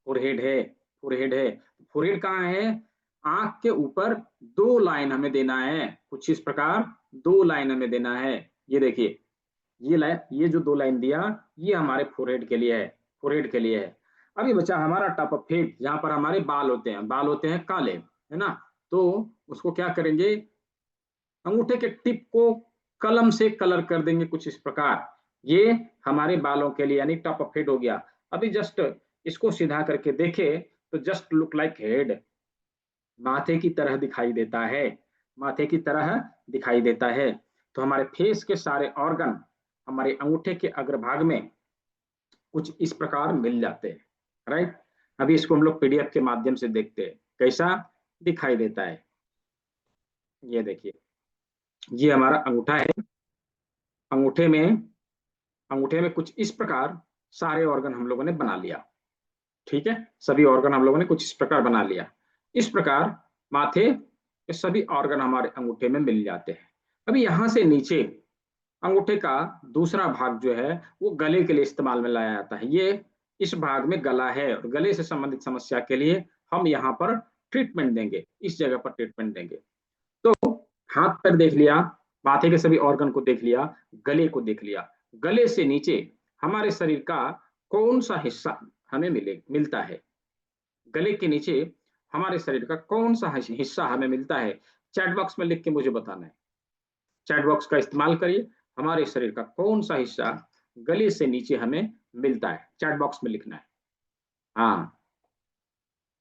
फोरहेड है, फोरहेड है। फोरहेड कहाँ है? आंख के ऊपर दो लाइन हमें देना है, कुछ इस प्रकार दो लाइन हमें देना है। ये देखिए, ये लाइन, ये जो दो लाइन दिया, ये हमारे फोरहेड के लिए है, फोरहेड के लिए है। अभी बचा हमारा टॉप ऑफ हेड, जहां पर हमारे बाल होते हैं, बाल होते हैं काले, है ना। तो उसको क्या करेंगे? अंगूठे के टिप को कलम से कलर कर देंगे कुछ इस प्रकार। ये हमारे बालों के लिए, यानी टॉप ऑफ हेड हो गया। अभी जस्ट इसको सीधा करके देखे तो जस्ट लुक लाइक हेड, माथे की तरह दिखाई देता है, माथे की तरह दिखाई देता है। तो हमारे फेस के सारे ऑर्गन हमारे अंगूठे के अग्रभाग में कुछ इस प्रकार मिल जाते हैं। राइट, अभी इसको हम लोग पीडीएफ के माध्यम से देखते हैं कैसा दिखाई देता है। ये देखिए, ये हमारा अंगूठा है। अंगूठे में, अंगूठे में कुछ इस प्रकार सारे ऑर्गन हम लोगों ने बना लिया। ठीक है, सभी ऑर्गन हम लोगों ने कुछ इस प्रकार बना लिया। इस प्रकार माथे के सभी ऑर्गन हमारे अंगूठे में मिल जाते हैं। अभी यहां से नीचे अंगूठे का दूसरा भाग जो है वो गले के लिए इस्तेमाल में लाया जाता है। ये इस भाग में गला है, और गले से संबंधित समस्या के लिए हम यहाँ पर ट्रीटमेंट देंगे, इस जगह पर ट्रीटमेंट देंगे। तो हाथ पैर देख लिया, माथे के सभी ऑर्गन को देख लिया, गले को देख लिया। गले से नीचे हमारे शरीर का कौन सा हिस्सा हमें मिलता है? गले के नीचे हमारे शरीर का कौन सा हिस्सा हमें मिलता है? चैट बॉक्स में लिख के मुझे बताना है। चैट बॉक्स का इस्तेमाल करिए। हमारे शरीर का कौन सा हिस्सा गले से नीचे हमें मिलता है? चैट बॉक्स में लिखना है। हाँ,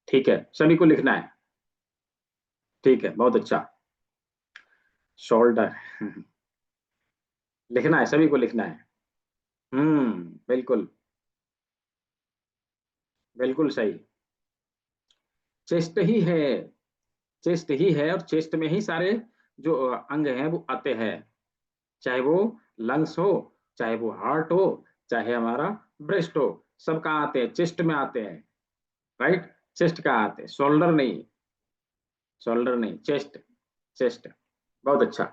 ठीक है, सभी को लिखना है। ठीक है, बहुत अच्छा। शोल्डर लिखना है, सभी को लिखना है। बिल्कुल, बिल्कुल सही। चेस्ट ही है, चेस्ट ही है, और चेस्ट में ही सारे जो अंग हैं वो आते हैं। चाहे वो लंग्स हो, चाहे वो हार्ट हो, चाहे हमारा ब्रेस्ट हो, सब कहाँ आते हैं? चेस्ट में आते हैं। राइट, चेस्ट कहाँ आते हैं? शोल्डर नहीं, शोल्डर नहीं, चेस्ट, चेस्ट। बहुत अच्छा।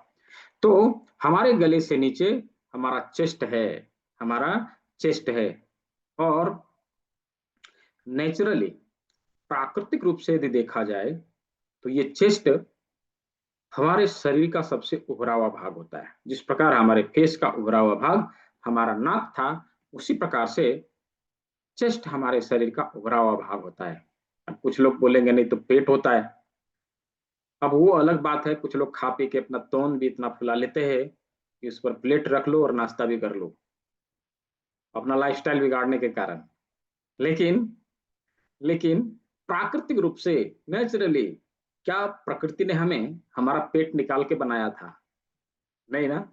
तो हमारे गले से नीचे हमारा चेस्ट है, हमारा चेस्ट है। और नेचुरली, प्राकृतिक रूप से यदि देखा जाए तो ये चेस्ट हमारे शरीर का सबसे उभरा हुआ भाग होता है। जिस प्रकार हमारे फेस का उभरा हुआ भाग हमारा नाक था, उसी प्रकार से चेस्ट हमारे शरीर का उभरा हुआ भाग होता है। अब कुछ लोग बोलेंगे नहीं तो पेट होता है। अब वो अलग बात है, कुछ लोग खा पी के अपना तोन भी इतना फुला लेते हैं कि उस पर प्लेट रख लो और नाश्ता भी कर लो, अपना लाइफस्टाइल बिगाड़ने के कारण। लेकिन लेकिन प्राकृतिक रूप से, नेचुरली, क्या प्रकृति ने हमें हमारा पेट निकाल के बनाया था? नहीं ना,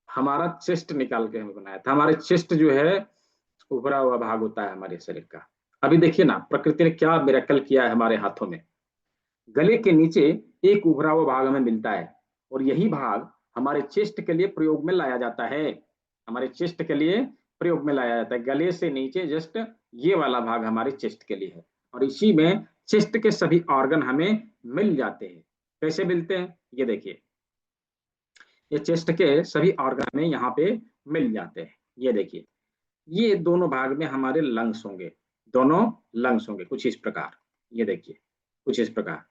हमारा चेस्ट निकाल के हमें बनाया था। हमारे चेस्ट जो है उभरा हुआ भाग होता है हमारे शरीर का। अभी देखिए ना, प्रकृति ने क्या मिरेकल किया है हमारे हाथों में। गले के नीचे एक उभरा हुआ भाग हमें मिलता है, और यही भाग हमारे चेस्ट के लिए प्रयोग में लाया जाता है। हमारे चेस्ट के लिए प्रयोग में लाया जाता है। गले से नीचे जस्ट ये वाला भाग हमारे चेस्ट के लिए है, और इसी में चेस्ट के सभी ऑर्गन हमें मिल जाते हैं। कैसे मिलते हैं? ये देखिए, ये चेस्ट के सभी ऑर्गन में यहाँ पे मिल जाते हैं। ये देखिए, ये दोनों भाग में हमारे लंग्स होंगे, दोनों लंग्स होंगे कुछ इस प्रकार। ये देखिए कुछ इस प्रकार।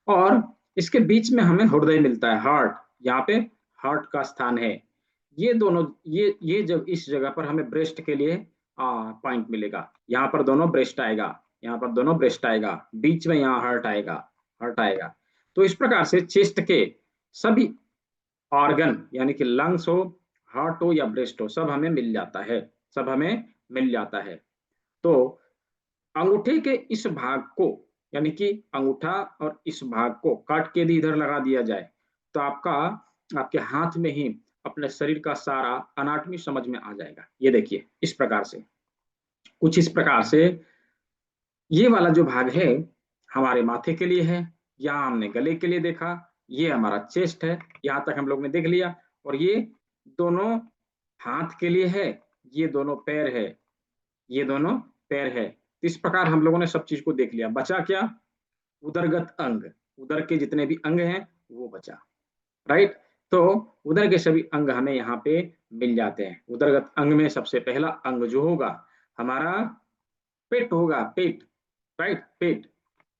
और इसके बीच में हमें हृदय मिलता है, हार्ट। यहाँ पे हार्ट का स्थान है। ये दोनों, ये जब इस जगह पर हमें ब्रेस्ट के लिए पॉइंट मिलेगा। यहाँ पर दोनों ब्रेस्ट आएगा, यहाँ पर दोनों ब्रेस्ट आएगा, बीच में यहाँ हार्ट आएगा, हार्ट आएगा। तो इस प्रकार से चेस्ट के सभी ऑर्गन, यानी कि लंग्स हो, हार्ट हो या ब्रेस्ट हो, सब हमें मिल जाता है, सब हमें मिल जाता है। तो अंगूठे के इस भाग को, यानी कि अंगूठा और इस भाग को काट के यदि इधर लगा दिया जाए तो आपका, आपके हाथ में ही अपने शरीर का सारा अनाटमी समझ में आ जाएगा। ये देखिए इस प्रकार से, कुछ इस प्रकार से। ये वाला जो भाग है हमारे माथे के लिए है, यहाँ हमने गले के लिए देखा, ये हमारा चेस्ट है, यहाँ तक हम लोग ने देख लिया। और ये दोनों हाथ के लिए है, ये दोनों पैर है, ये दोनों पैर है। तो इस प्रकार हम लोगों ने सब चीज को देख लिया। बचा क्या? उदरगत अंग, उदर के जितने भी अंग हैं वो बचा, राइट। तो उदर के सभी अंग हमें यहाँ पे मिल जाते हैं। उदरगत अंग में सबसे पहला अंग जो होगा हमारा पेट होगा, पेट, राइट, पेट।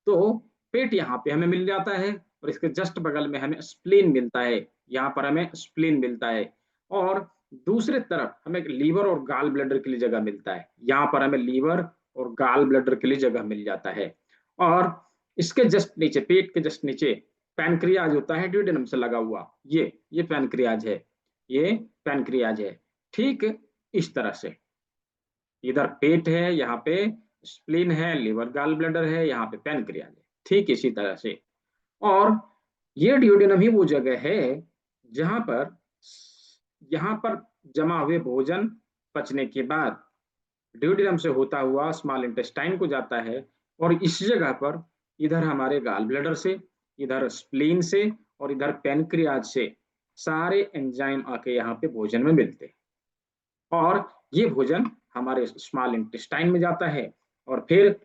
तो पेट यहाँ पे हमें मिल जाता है, और इसके जस्ट बगल में हमें स्प्लीन मिलता है, यहाँ पर हमें स्प्लीन मिलता है। और दूसरे तरफ हमें लीवर और गाल ब्लैडर के लिए जगह मिलता है, यहाँ पर हमें लीवर और गाल ब्लैडर के लिए जगह मिल जाता है। और इसके जस्ट नीचे, पेट के जस्ट नीचे पैनक्रियाज होता है, ड्यूडेनम से लगा हुआ, ये पैनक्रियाज है, ये पैनक्रियाज है। ठीक इस तरह से इधर पेट है, यहाँ पे स्प्लीन है, लिवर गाल ब्लैडर है, यहाँ पे पैनक्रियाज है, ठीक इसी तरह से। और ये ड्यूडेनम ही वो जगह है जहां पर, यहाँ पर जमा हुए भोजन पचने के बाद ड्यूडेनम से होता हुआ स्मॉल इंटेस्टाइन को जाता है। और इस जगह पर इधर हमारे गाल ब्लैडर से, इधर स्प्लीन से और इधर पैनक्रियाज से सारे एंजाइम आके यहाँ पे भोजन में मिलते हैं। और ये भोजन हमारे स्मॉल इंटेस्टाइन में जाता है, और फिर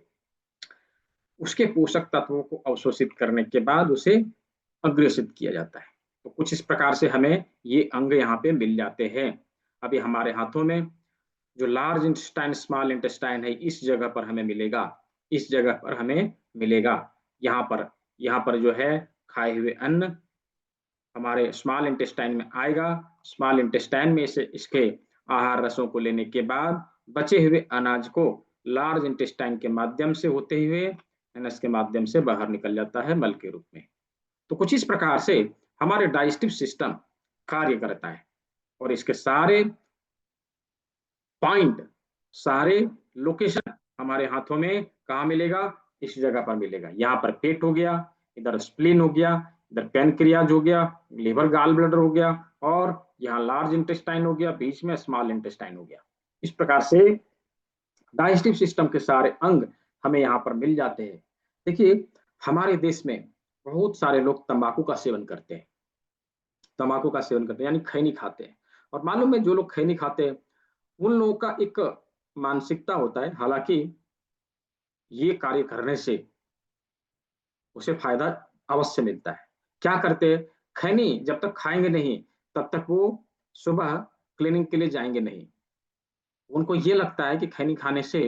उसके पोषक तत्वों को अवशोषित करने के बाद उसे अग्रेषित किया जाता है। तो कुछ इस प्रकार से हमें ये अंग यहाँ पे मिल जाते हैं। अभी हमारे हाथों में जो लार्ज इंटेस्टाइन स्मॉल इंटेस्टाइन है, इस जगह पर हमें मिलेगा, इस जगह पर हमें मिलेगा। यहाँ पर जो है खाए हुए अन्न हमारे स्मॉल इंटेस्टाइन में आएगा। स्मॉल इंटेस्टाइन में से इसके आहार रसों को लेने के बाद बचे हुए अनाज को लार्ज इंटेस्टाइन के माध्यम से होते हुए एनस के माध्यम से बाहर निकल जाता है मल के रूप में। तो कुछ इस प्रकार से हमारे डाइजेस्टिव सिस्टम कार्य करता है। और इसके सारे पॉइंट, सारे लोकेशन हमारे हाथों में कहाँ मिलेगा? इस जगह पर मिलेगा। यहाँ पर पेट हो गया, इधर स्प्लीन हो गया, इधर पैनक्रियाज हो गया, लिवर गाल ब्लैडर हो गया, और यहाँ लार्ज इंटेस्टाइन हो गया, बीच में स्मॉल इंटेस्टाइन हो गया। इस प्रकार से डाइजेस्टिव सिस्टम के सारे अंग हमें यहाँ पर मिल जाते हैं। देखिए हमारे देश में बहुत सारे लोग तंबाकू का सेवन करते हैं, तंबाकू का सेवन करते हैं यानी खैनी खाते हैं। और मालूम है जो लोग खैनी खाते हैं उन लोगों का एक मानसिकता होता है, हालांकि ये कार्य करने से उसे फायदा अवश्य मिलता है। क्या करते हैं? खैनी जब तक खाएंगे नहीं तब तक वो सुबह क्लीनिंग के लिए जाएंगे नहीं। उनको ये लगता है कि खैनी खाने से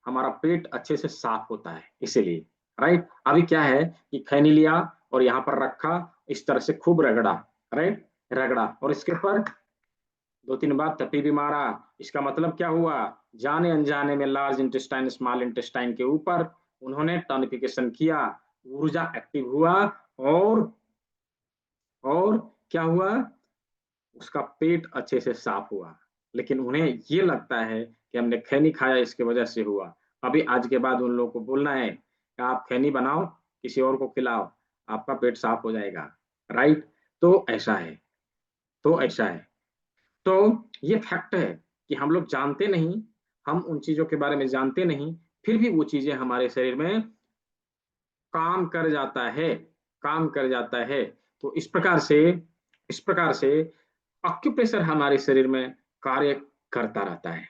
हमारा पेट अच्छे से साफ होता है, इसीलिए, राइट। अभी क्या है कि खैनी लिया और यहाँ पर रखा, इस तरह से खूब रगड़ा, राइट, रगड़ा, और इसके ऊपर दो तीन बार तपी भी मारा। इसका मतलब क्या हुआ? जाने अनजाने में लार्ज इंटेस्टाइन स्मॉल इंटेस्टाइन के ऊपर उन्होंने टॉनिफिकेशन किया, ऊर्जा एक्टिव हुआ, और और क्या हुआ? उसका पेट अच्छे से साफ हुआ। लेकिन उन्हें ये लगता है कि हमने खैनी खाया इसकी वजह से हुआ। अभी आज के बाद उन लोगों को बोलना है कि आप खैनी बनाओ, किसी और को खिलाओ, आपका पेट साफ हो जाएगा, राइट। तो ऐसा है, तो ऐसा है। तो ये फैक्ट है कि हम लोग जानते नहीं, हम उन चीजों के बारे में जानते नहीं, फिर भी वो चीजें हमारे शरीर में काम कर जाता है, काम कर जाता है। तो इस प्रकार से ऑक्यूप्रेशर हमारे शरीर में कार्य करता रहता है।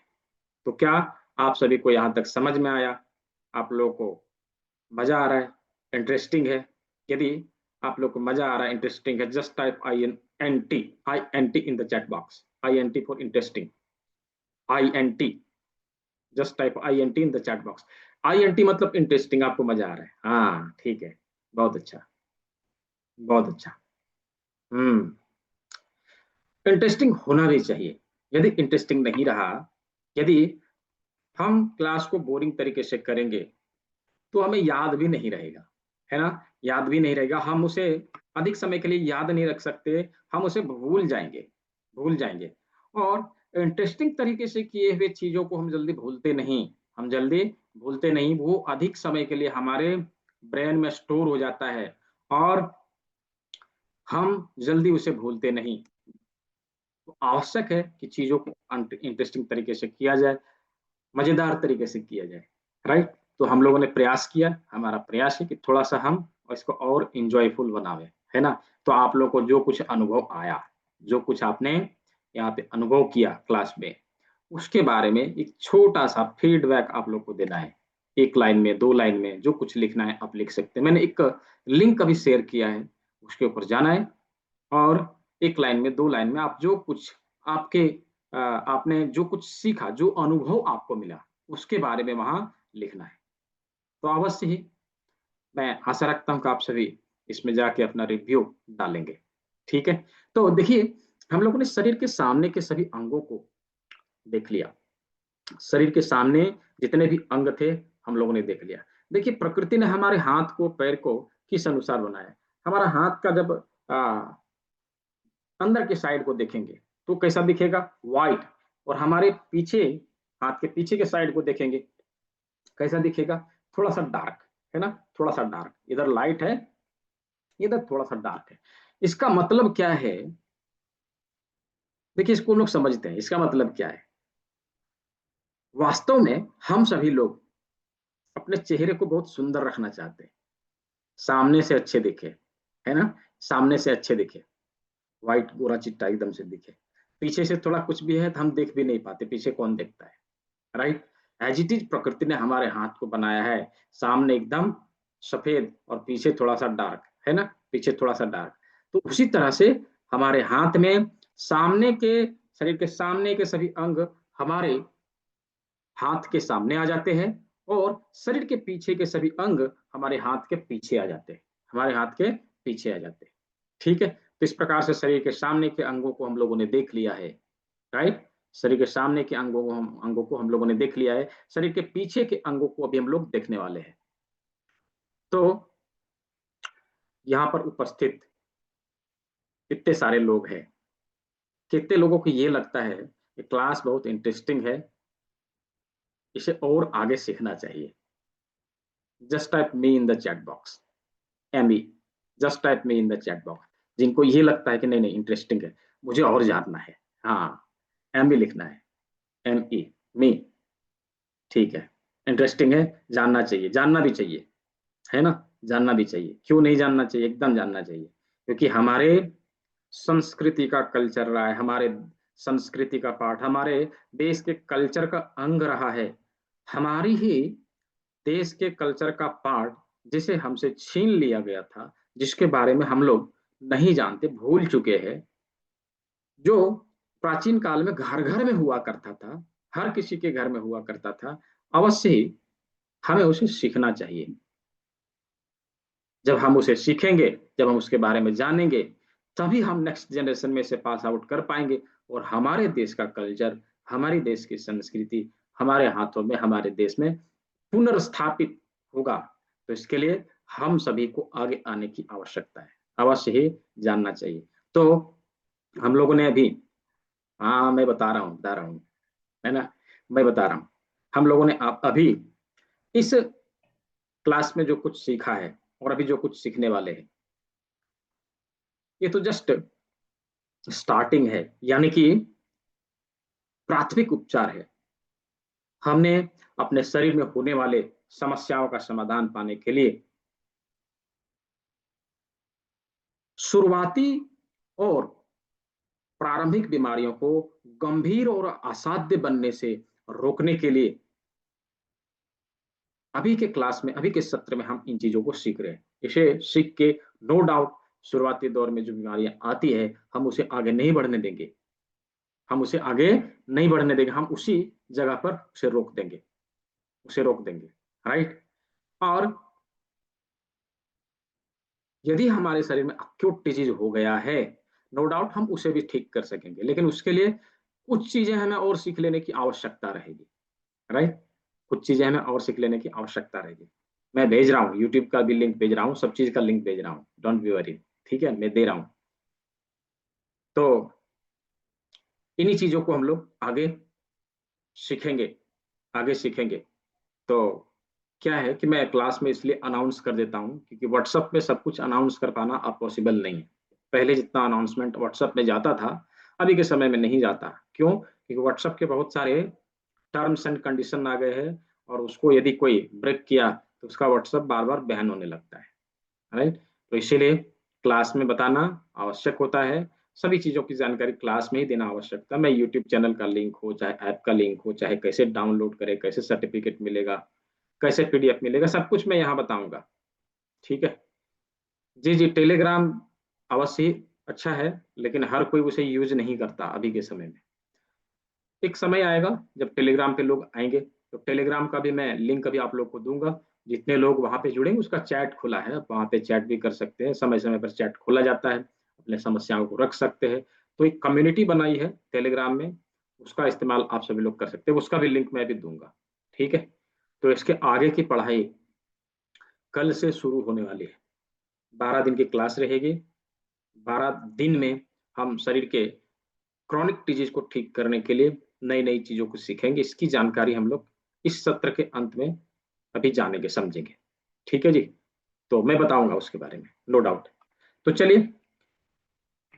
तो क्या आप सभी को यहाँ तक समझ में आया? आप लोगों को मजा आ रहा है? इंटरेस्टिंग है? यदि आप लोग को मजा आ रहा है, इंटरेस्टिंग है, just type I N T in the chat box, INT for interesting, INT, just type INT in the chat box. INT मतलब इंटरेस्टिंग, आपको मजा आ रहा है, हाँ ठीक है, बहुत अच्छा, बहुत अच्छा। हम्म। इंटरेस्टिंग होना भी चाहिए। यदि इंटरेस्टिंग नहीं रहा, यदि हम क्लास को बोरिंग तरीके से करेंगे, तो हमें याद भी नहीं रहेगा, है ना, याद भी नहीं रहेगा, हम उसे अधिक समय के लिए याद नहीं रख सकते, हम उसे भूल जाएंगे, भूल जाएंगे। और इंटरेस्टिंग तरीके से किए हुए चीजों को हम जल्दी भूलते नहीं, हम जल्दी भूलते नहीं, वो अधिक समय के लिए हमारे ब्रेन में स्टोर हो जाता है, और हम जल्दी उसे भूलते नहीं। तो आवश्यक है कि चीजों को इंटरेस्टिंग तरीके से किया जाए, मजेदार तरीके से किया जाए, राइट। तो हम लोगों ने प्रयास किया, हमारा प्रयास है कि थोड़ा सा हम इसको और इंजॉयफुल बनावे, है ना। तो आप लोग को जो कुछ अनुभव आया, जो कुछ आपने यहाँ पे अनुभव किया क्लास में, उसके बारे में एक छोटा सा फीडबैक आप लोग को देना है। 1 लाइन में, 2 लाइन में, जो कुछ लिखना है आप लिख सकते हैं। मैंने एक लिंक अभी शेयर किया है, उसके ऊपर जाना है, और 1 लाइन में, 2 लाइन में आप जो कुछ आपके आपने जो कुछ सीखा, जो अनुभव आपको मिला, उसके बारे में वहां लिखना है। तो अवश्य ही मैं आशा रखता हूँ कि आप सभी इसमें जाके अपना रिव्यू डालेंगे, ठीक है। तो देखिए, हम लोगों ने शरीर के सामने के सभी अंगों को देख लिया, शरीर के सामने जितने भी अंग थे हम लोगों ने देख लिया। देखिए, प्रकृति ने हमारे हाथ को, पैर को किस अनुसार बनाया है। हमारा हाथ का जब अंदर के साइड को देखेंगे तो कैसा दिखेगा, व्हाइट। और हमारे पीछे, हाथ के पीछे के साइड को देखेंगे, कैसा दिखेगा, थोड़ा सा डार्क, है ना, थोड़ा सा डार्क, इधर लाइट है, इधर थोड़ा सा डार्क है। इसका मतलब क्या है, देखिए इसको लोग समझते हैं, इसका मतलब क्या है। वास्तव में हम सभी लोग अपने चेहरे को बहुत सुंदर रखना चाहते हैं, सामने से अच्छे दिखे, है ना, सामने से अच्छे दिखे, व्हाइट गोरा चिट्टा एकदम से दिखे। पीछे से थोड़ा कुछ भी है तो हम देख भी नहीं पाते, पीछे कौन देखता है, राइट। एज इट इज प्रकृति ने हमारे हाथ को बनाया है, सामने एकदम सफेद और पीछे थोड़ा सा डार्क, है ना, पीछे थोड़ा सा डार्क। तो उसी तरह से हमारे हाथ में सामने के, शरीर के सामने के सभी अंग हमारे हाथ के सामने आ जाते हैं, और शरीर के पीछे के सभी अंग हमारे हाथ के पीछे आ जाते हैं, हमारे हाथ के पीछे आ जाते हैं, ठीक है। तो इस प्रकार से शरीर के सामने के अंगों को हम लोगों ने देख लिया है, राइट। शरीर के सामने के अंगों को हम लोगों ने देख लिया है, शरीर के पीछे के अंगों को अभी हम लोग देखने वाले हैं। तो यहाँ पर उपस्थित कितने सारे लोग हैं, कितने लोगों को ये लगता है कि क्लास बहुत इंटरेस्टिंग है, इसे और आगे सीखना चाहिए। Just type me in the chat box, ME, just type me in the chat box. जिनको ये लगता है कि नहीं नहीं इंटरेस्टिंग है, मुझे और जानना है, हाँ, ME लिखना है, ME, मी, ठीक है, इंटरेस्टिंग है, जानना चाहिए, जानना भी चाहिए, है ना, जानना भी चाहिए, क्यों नहीं जानना चाहिए, एकदम जानना चाहिए। क्योंकि हमारे संस्कृति का कल्चर रहा है, हमारे संस्कृति का पार्ट, हमारे देश के कल्चर का अंग रहा है, हमारी ही देश के कल्चर का पार्ट, जिसे हमसे छीन लिया गया था, जिसके बारे में हम लोग नहीं जानते, भूल चुके हैं, जो प्राचीन काल में घर घर में हुआ करता था, हर किसी के घर में हुआ करता था। अवश्य ही हमें उसे सीखना चाहिए। जब हम उसे सीखेंगे, जब हम उसके बारे में जानेंगे, तभी हम नेक्स्ट जनरेशन में से पास आउट कर पाएंगे, और हमारे देश का कल्चर, हमारे देश की संस्कृति हमारे हाथों में, हमारे देश में पुनर्स्थापित होगा। तो इसके लिए हम सभी को आगे आने की आवश्यकता है, अवश्य ही जानना चाहिए। तो हम लोगों ने अभी, हाँ मैं बता रहा हूँ, है ना, मैं बता रहा हूँ, हम लोगों ने अभी इस क्लास में जो कुछ सीखा है, और अभी जो कुछ सीखने वाले हैं, ये तो जस्ट स्टार्टिंग है, यानी कि प्राथमिक उपचार है। हमने अपने शरीर में होने वाले समस्याओं का समाधान पाने के लिए शुरुआती और प्रारंभिक बीमारियों को गंभीर और असाध्य बनने से रोकने के लिए अभी के क्लास में, अभी के सत्र में हम इन चीजों को सीख रहे हैं। इसे सीख के नो डाउट शुरुआती दौर में जो बीमारियां आती है हम उसे आगे नहीं बढ़ने देंगे, हम उसे आगे नहीं बढ़ने देंगे, हम उसी जगह पर उसे रोक देंगे, उसे रोक देंगे, राइट। और यदि हमारे शरीर में अक्यूट डिजीज हो गया है, नो डाउट हम उसे भी ठीक कर सकेंगे, लेकिन उसके लिए कुछ चीजें हमें और सीख लेने की आवश्यकता रहेगी, राइट। कुछ चीजें हमें और सीख लेने की आवश्यकता रहेगी। मैं भेज रहा हूँ, यूट्यूब का भी लिंक भेज रहा हूँ, सब चीज का लिंक भेज रहा हूँ, डोंट बी वरी, ठीक है, मैं दे रहा हूँ। तो इन्हीं चीजों को हम लोग आगे सीखेंगे, आगे सीखेंगे। तो क्या है कि मैं क्लास में इसलिए अनाउंस कर देता हूँ क्योंकि व्हाट्सएप पे सब कुछ अनाउंस कर पाना अब पॉसिबल नहीं है। पहले जितना अनाउंसमेंट व्हाट्सएप में जाता था अभी के समय में नहीं जाता। क्यों? क्योंकि व्हाट्सएप के बहुत सारे टर्म्स एंड कंडीशन आ गए हैं और उसको यदि कोई ब्रेक किया तो उसका व्हाट्सएप बार बार बैन होने लगता है, राइट। तो इसीलिए क्लास में बताना आवश्यक होता है, सभी चीज़ों की जानकारी क्लास में ही देना आवश्यक था। मैं यूट्यूब चैनल का लिंक हो, चाहे ऐप का लिंक हो, चाहे कैसे डाउनलोड करें, कैसे सर्टिफिकेट मिलेगा, कैसे पीडीएफ मिलेगा, सब कुछ मैं यहाँ बताऊंगा, ठीक है। जी जी, टेलीग्राम अवश्य ही अच्छा है, लेकिन हर कोई उसे यूज नहीं करता अभी के समय में। एक समय आएगा जब टेलीग्राम पे लोग आएंगे, तो टेलीग्राम का भी मैं लिंक अभी आप लोग को दूंगा। जितने लोग वहां पे जुड़ेंगे उसका चैट खुला है, आप वहां पे चैट भी कर सकते हैं, समय समय पर चैट खोला जाता है, अपने समस्याओं को रख सकते हैं। तो एक कम्युनिटी बनाई है टेलीग्राम में, उसका इस्तेमाल आप सभी लोग कर सकते हैं, उसका भी लिंक मैं भी दूंगा, ठीक है। तो इसके आगे की पढ़ाई कल से शुरू होने वाली है, 12 दिन की क्लास रहेगी। 12 दिन में हम शरीर के क्रॉनिक डिजीज को ठीक करने के लिए नई नई चीजों को सीखेंगे। इसकी जानकारी हम लोग इस सत्र के अंत में अभी जानेंगे, समझेंगे, ठीक है जी। तो मैं बताऊंगा उसके बारे में, नो डाउट। तो चलिए,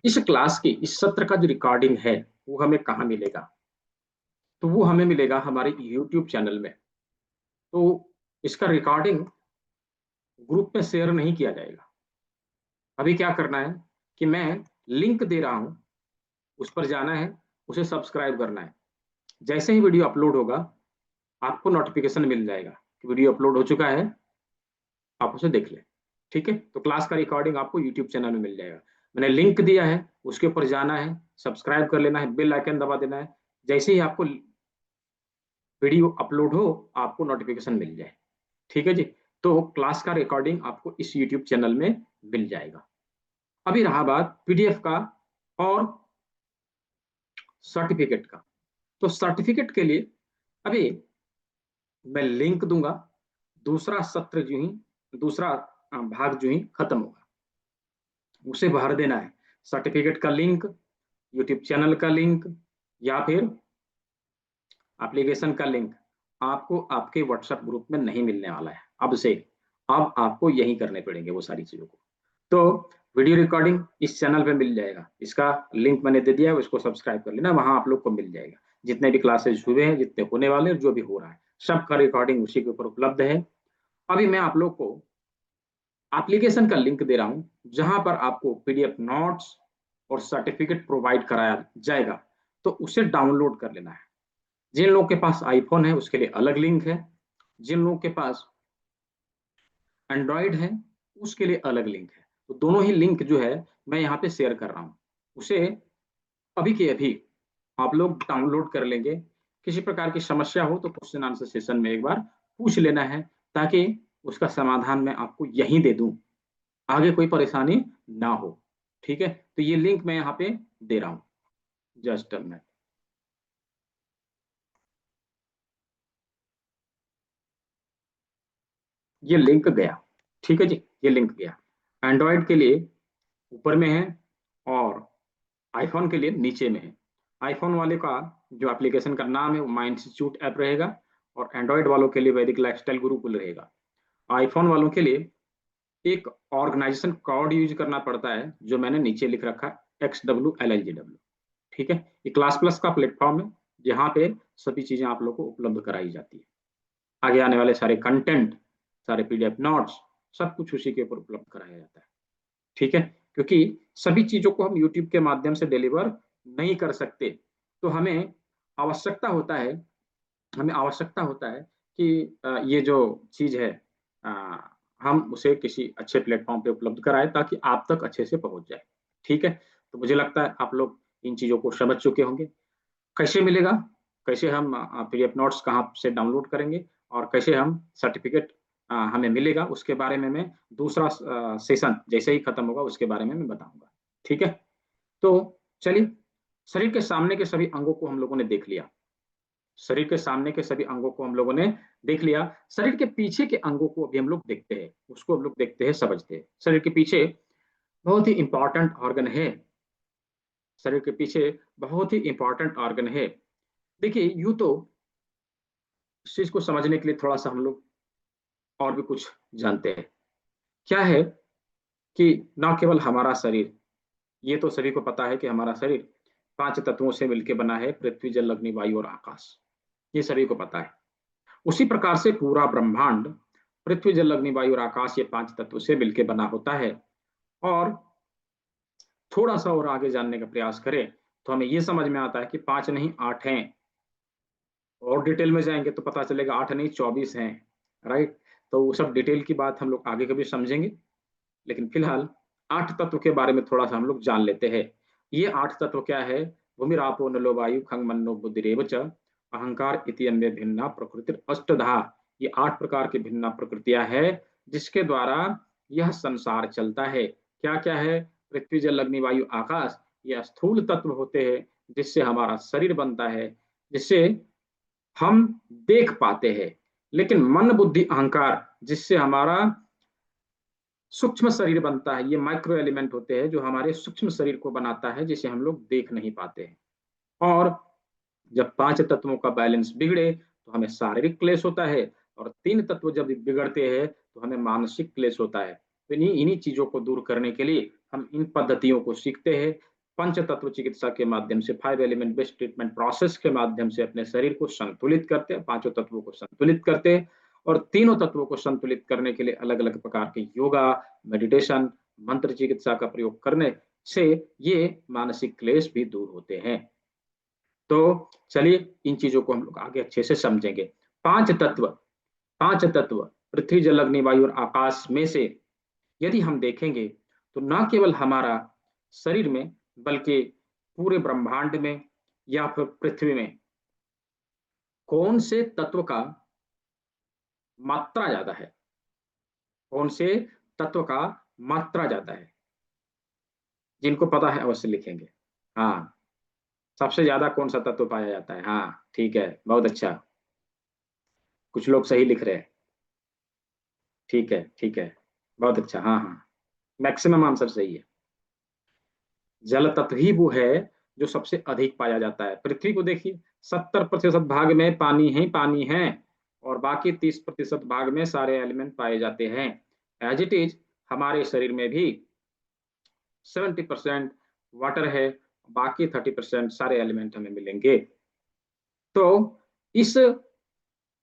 इस क्लास की, इस सत्र का जो रिकॉर्डिंग है वो हमें कहाँ मिलेगा? तो वो हमें मिलेगा हमारे यूट्यूब चैनल में। तो इसका रिकॉर्डिंग ग्रुप में शेयर नहीं किया जाएगा। अभी क्या करना है कि मैं लिंक दे रहा हूं, उस पर जाना है, उसे सब्सक्राइब करना है। जैसे ही वीडियो अपलोड होगा आपको नोटिफिकेशन मिल जाएगा कि वीडियो अपलोड हो चुका है, आप उसे देख लें, ठीक है। तो क्लास का रिकॉर्डिंग आपको यूट्यूब चैनल में मिल जाएगा। मैंने लिंक दिया है, उसके ऊपर जाना है, सब्सक्राइब कर लेना है, बेल आइकन दबा देना है। जैसे ही आपको वीडियो अपलोड हो आपको नोटिफिकेशन मिल जाए, ठीक है जी। तो क्लास का रिकॉर्डिंग आपको इस यूट्यूब चैनल में मिल जाएगा। अभी रहा बात पीडीएफ का और सर्टिफिकेट का। तो सर्टिफिकेट के लिए अभी मैं लिंक दूंगा, दूसरा सत्र जो ही, दूसरा भाग जो ही खत्म होगा उसे भर देना है। सर्टिफिकेट का लिंक, यूट्यूब चैनल का लिंक, या फिर एप्लीकेशन का लिंक आपको आपके व्हाट्सएप ग्रुप में नहीं मिलने वाला है अब से। अब आपको यही करने पड़ेंगे वो सारी चीजों को। तो वीडियो रिकॉर्डिंग इस चैनल पे मिल जाएगा, इसका लिंक मैंने दे दिया है, उसको सब्सक्राइब कर लेना, वहां आप लोग को मिल जाएगा। जितने भी क्लासेस हुए हैं, जितने होने वाले हैं, जो भी हो रहा है, सबका रिकॉर्डिंग उसी के ऊपर उपलब्ध है। अभी मैं आप लोग को एप्लीकेशन का लिंक दे रहा हूं, जहां पर आपको पीडीएफ नोट्स और सर्टिफिकेट प्रोवाइड कराया जाएगा। तो उसे डाउनलोड कर लेना है। जिन लोगों के पास आईफोन है उसके लिए अलग लिंक है, जिन लोगों के पास एंड्रॉयड है उसके लिए अलग लिंक है। तो दोनों ही लिंक जो है मैं यहाँ पे शेयर कर रहा हूँ, उसे अभी के अभी आप लोग डाउनलोड कर लेंगे। किसी प्रकार की समस्या हो तो क्वेश्चन आंसर सेशन में एक बार पूछ लेना है, ताकि उसका समाधान मैं आपको यहीं दे दूं, आगे कोई परेशानी ना हो, ठीक है। तो ये लिंक मैं यहाँ पे दे रहा हूँ, जस्ट मैं, ये लिंक गया, ठीक है जी, ये लिंक गया। एंड्रॉयड के लिए ऊपर में है और आईफोन के लिए नीचे में है। आईफोन वाले का जो एप्लीकेशन का नाम है वो माई इंस्टीट्यूट ऐप रहेगा, और एंड्रॉयड वालों के लिए वैदिक लाइफस्टाइल गुरुकुल रहेगा। आईफोन वालों के लिए एक ऑर्गेनाइजेशन कोड यूज करना पड़ता है जो मैंने नीचे लिख रखा है, XWLLGW, ठीक है। ये क्लास प्लस का प्लेटफॉर्म है जहाँ पे सभी चीजें आप लोग को उपलब्ध कराई जाती है। आगे आने वाले सारे कंटेंट, सारे पीडीएफ नोट्स, सब कुछ उसी के ऊपर उपलब्ध कराया जाता है, ठीक है। क्योंकि सभी चीजों को हम यूट्यूब के माध्यम से डिलीवर नहीं कर सकते, तो आवश्यकता होता है हमें आवश्यकता होता है कि ये जो चीज है, हम उसे किसी अच्छे प्लेटफॉर्म पे उपलब्ध कराएं ताकि आप तक अच्छे से पहुंच जाए। ठीक है, तो मुझे लगता है आप लोग इन चीज़ों को समझ चुके होंगे। कैसे मिलेगा, कैसे हम पीडीएफ नोट्स कहाँ से डाउनलोड करेंगे, और कैसे हम सर्टिफिकेट हमें मिलेगा, उसके बारे में मैं दूसरा सेशन जैसे ही खत्म होगा उसके बारे में मैं बताऊंगा। ठीक है, तो चलिए, शरीर के सामने के सभी अंगों को हम लोगों ने देख लिया। शरीर के सामने के सभी अंगों को हम लोगों ने देख लिया। शरीर के पीछे के अंगों को अभी हम लोग देखते हैं, उसको हम लोग देखते हैं, समझते हैं। शरीर के पीछे बहुत ही इंपॉर्टेंट ऑर्गन है। शरीर के पीछे बहुत ही इंपॉर्टेंट ऑर्गन है। देखिए, यूं तो इस चीज को समझने के लिए थोड़ा सा हम लोग और भी कुछ जानते हैं। क्या है कि न केवल हमारा शरीर, ये तो सभी को पता है कि हमारा शरीर पांच तत्वों से मिलकर बना है, पृथ्वी जल अग्नि वायु और आकाश। ये सभी को पता है। उसी प्रकार से पूरा ब्रह्मांड पृथ्वी जल अग्नि वायु और आकाश, ये पांच तत्व से मिलकर बना होता है। और थोड़ा सा और आगे जानने का प्रयास करें तो हमें यह समझ में आता है कि पांच नहीं, आठ हैं। और डिटेल में जाएंगे तो पता चलेगा आठ नहीं, 24 हैं। राइट, तो वो सब डिटेल की बात हम लोग आगे कभी समझेंगे। लेकिन फिलहाल आठ तत्व के बारे में थोड़ा सा हम लोग जान लेते हैं। ये आठ तत्व क्या है? भूमि रापो नलो वायु खंग मन्नो बुद्धिरेव च अहंकार इति अन्य भिन्ना प्रकृति अष्टधा। ये आठ प्रकार की भिन्ना प्रकृतियां है जिसके द्वारा यह संसार चलता है। क्या क्या है? पृथ्वी जल अग्नि वायु आकाश, ये स्थूल तत्व होते हैं जिससे हमारा शरीर बनता है, जिससे हम देख पाते हैं। लेकिन मन बुद्धि अहंकार, जिससे हमारा सूक्ष्म शरीर बनता है, ये माइक्रो एलिमेंट होते हैं जो हमारे सूक्ष्म शरीर को बनाता है, जिसे हम लोग देख नहीं पाते हैं। और जब पांच तत्वों का बैलेंस बिगड़े तो हमें शारीरिक क्लेश होता है, और तीन तत्व जब बिगड़ते हैं तो हमें मानसिक क्लेश होता है। तो इन्हीं इन्हीं चीजों को दूर करने के लिए हम इन पद्धतियों को सीखते हैं। पंच तत्व चिकित्सा के माध्यम से, 5 एलिमेंट बेस्ड ट्रीटमेंट प्रोसेस के माध्यम से अपने शरीर को संतुलित करते हैं, पांचों तत्वों को संतुलित करते हैं। और तीनों तत्वों को संतुलित करने के लिए अलग अलग प्रकार के योगा, मेडिटेशन, मंत्र चिकित्सा का प्रयोग करने से ये मानसिक क्लेश भी दूर होते हैं। तो चलिए, इन चीजों को हम लोग आगे अच्छे से समझेंगे। पांच तत्व, पांच तत्व पृथ्वी जल अग्नि वायु और आकाश में से यदि हम देखेंगे तो न केवल हमारा शरीर में, बल्कि पूरे ब्रह्मांड में या फिर पृथ्वी में कौन से तत्व का मात्रा ज्यादा है, कौन से तत्व का मात्रा ज्यादा है? जिनको पता है अवश्य लिखेंगे। हाँ, सबसे ज्यादा कौन सा तत्व पाया जाता है? हाँ ठीक है, बहुत अच्छा। कुछ लोग सही लिख रहे हैं। ठीक है, ठीक है, बहुत अच्छा। हाँ हाँ, मैक्सिमम आंसर सही है। जल तत्व ही वो है जो सबसे अधिक पाया जाता है। पृथ्वी को देखिए, 70% भाग में पानी ही पानी है, और बाकी 30% भाग में सारे एलिमेंट पाए जाते हैं। एज इट इज हमारे शरीर में भी 70% वाटर है, बाकी 30% सारे एलिमेंट हमें मिलेंगे। तो इस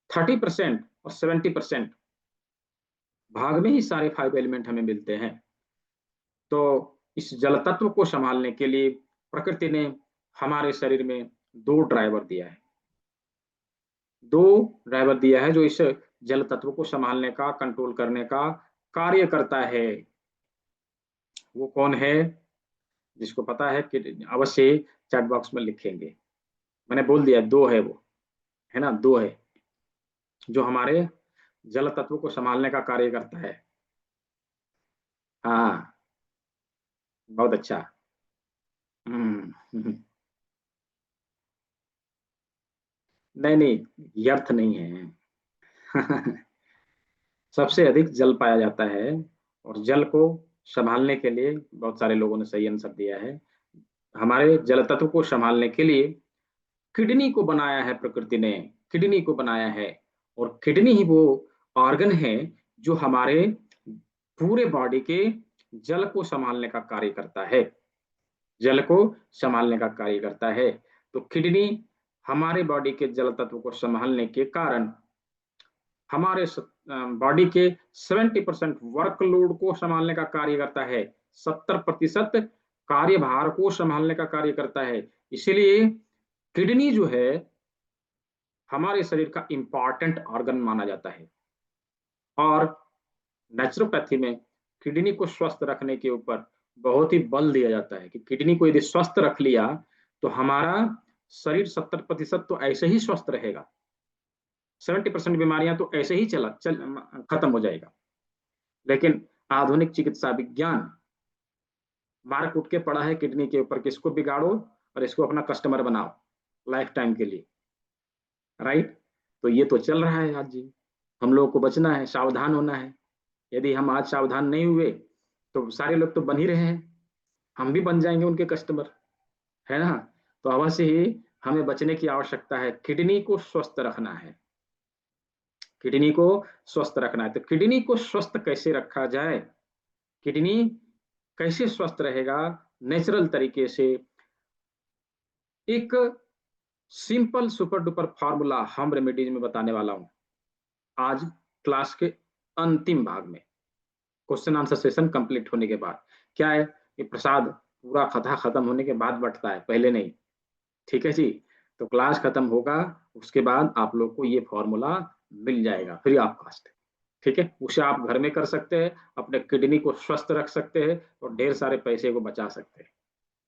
30% और 70% भाग में ही सारे 5 एलिमेंट हमें मिलते हैं। तो इस जल तत्व को संभालने के लिए प्रकृति ने हमारे शरीर में दो ड्राइवर दिया है। दो ड्राइवर दिया है जो इस जल तत्व को संभालने का, कंट्रोल करने का कार्य करता है। वो कौन है? जिसको पता है कि अवश्य चैट बॉक्स में लिखेंगे। मैंने बोल दिया, दो है वो, है ना, दो है जो हमारे जल तत्व को संभालने का कार्य करता है। हाँ, बहुत अच्छा। नहीं नहीं, ये अर्थ नहीं है। सबसे अधिक जल पाया जाता है, और जल को संभालने के लिए बहुत सारे लोगों ने सही आंसर दिया है। हमारे जल तत्व को संभालने के लिए किडनी को बनाया है प्रकृति ने, किडनी को बनाया है। और किडनी ही वो ऑर्गन है जो हमारे पूरे बॉडी के जल को संभालने का कार्य करता है, जल को संभालने का कार्य करता है। तो किडनी हमारे बॉडी के जल तत्व को संभालने के कारण हमारे बॉडी के 70% वर्कलोड को संभालने का कार्य करता है, 70% कार्यभार को संभालने का कार्य करता है। इसीलिए किडनी जो है हमारे शरीर का इंपॉर्टेंट ऑर्गन माना जाता है। और नेचुरोपैथी में किडनी को स्वस्थ रखने के ऊपर बहुत ही बल दिया जाता है कि किडनी को यदि स्वस्थ रख लिया तो हमारा शरीर 70% तो ऐसे ही स्वस्थ रहेगा, 70% बीमारियां तो ऐसे ही खत्म हो जाएगा। लेकिन आधुनिक चिकित्सा विज्ञान मार कूट के पड़ा है किडनी के ऊपर कि इसको बिगाड़ो और इसको अपना कस्टमर बनाओ लाइफ टाइम के लिए, राइट। तो ये तो चल रहा है आज जी। हम लोगों को बचना है, सावधान होना है। यदि हम आज सावधान नहीं हुए तो सारे लोग तो बन ही रहे हैं, हम भी बन जाएंगे उनके कस्टमर, है ना। तो अवश्य ही हमें बचने की आवश्यकता है। किडनी को स्वस्थ रखना है, किडनी को स्वस्थ रखना है। तो किडनी को स्वस्थ कैसे रखा जाए, किडनी कैसे स्वस्थ रहेगा नेचुरल तरीके से, एक सिंपल सुपर डुपर फॉर्मूला हम रेमेडीज में बताने वाला हूं आज क्लास के अंतिम भाग में, क्वेश्चन आंसर सेशन कंप्लीट होने के बाद। क्या है ये प्रसाद पूरा कथा खत्म होने के बाद बंटता है, पहले नहीं, ठीक है जी। तो क्लास खत्म होगा उसके बाद आप लोग को ये फॉर्मूला मिल जाएगा फ्री ऑफ कॉस्ट, ठीक है। उसे आप घर में कर सकते हैं, अपने किडनी को स्वस्थ रख सकते हैं और ढेर सारे पैसे को बचा सकते हैं,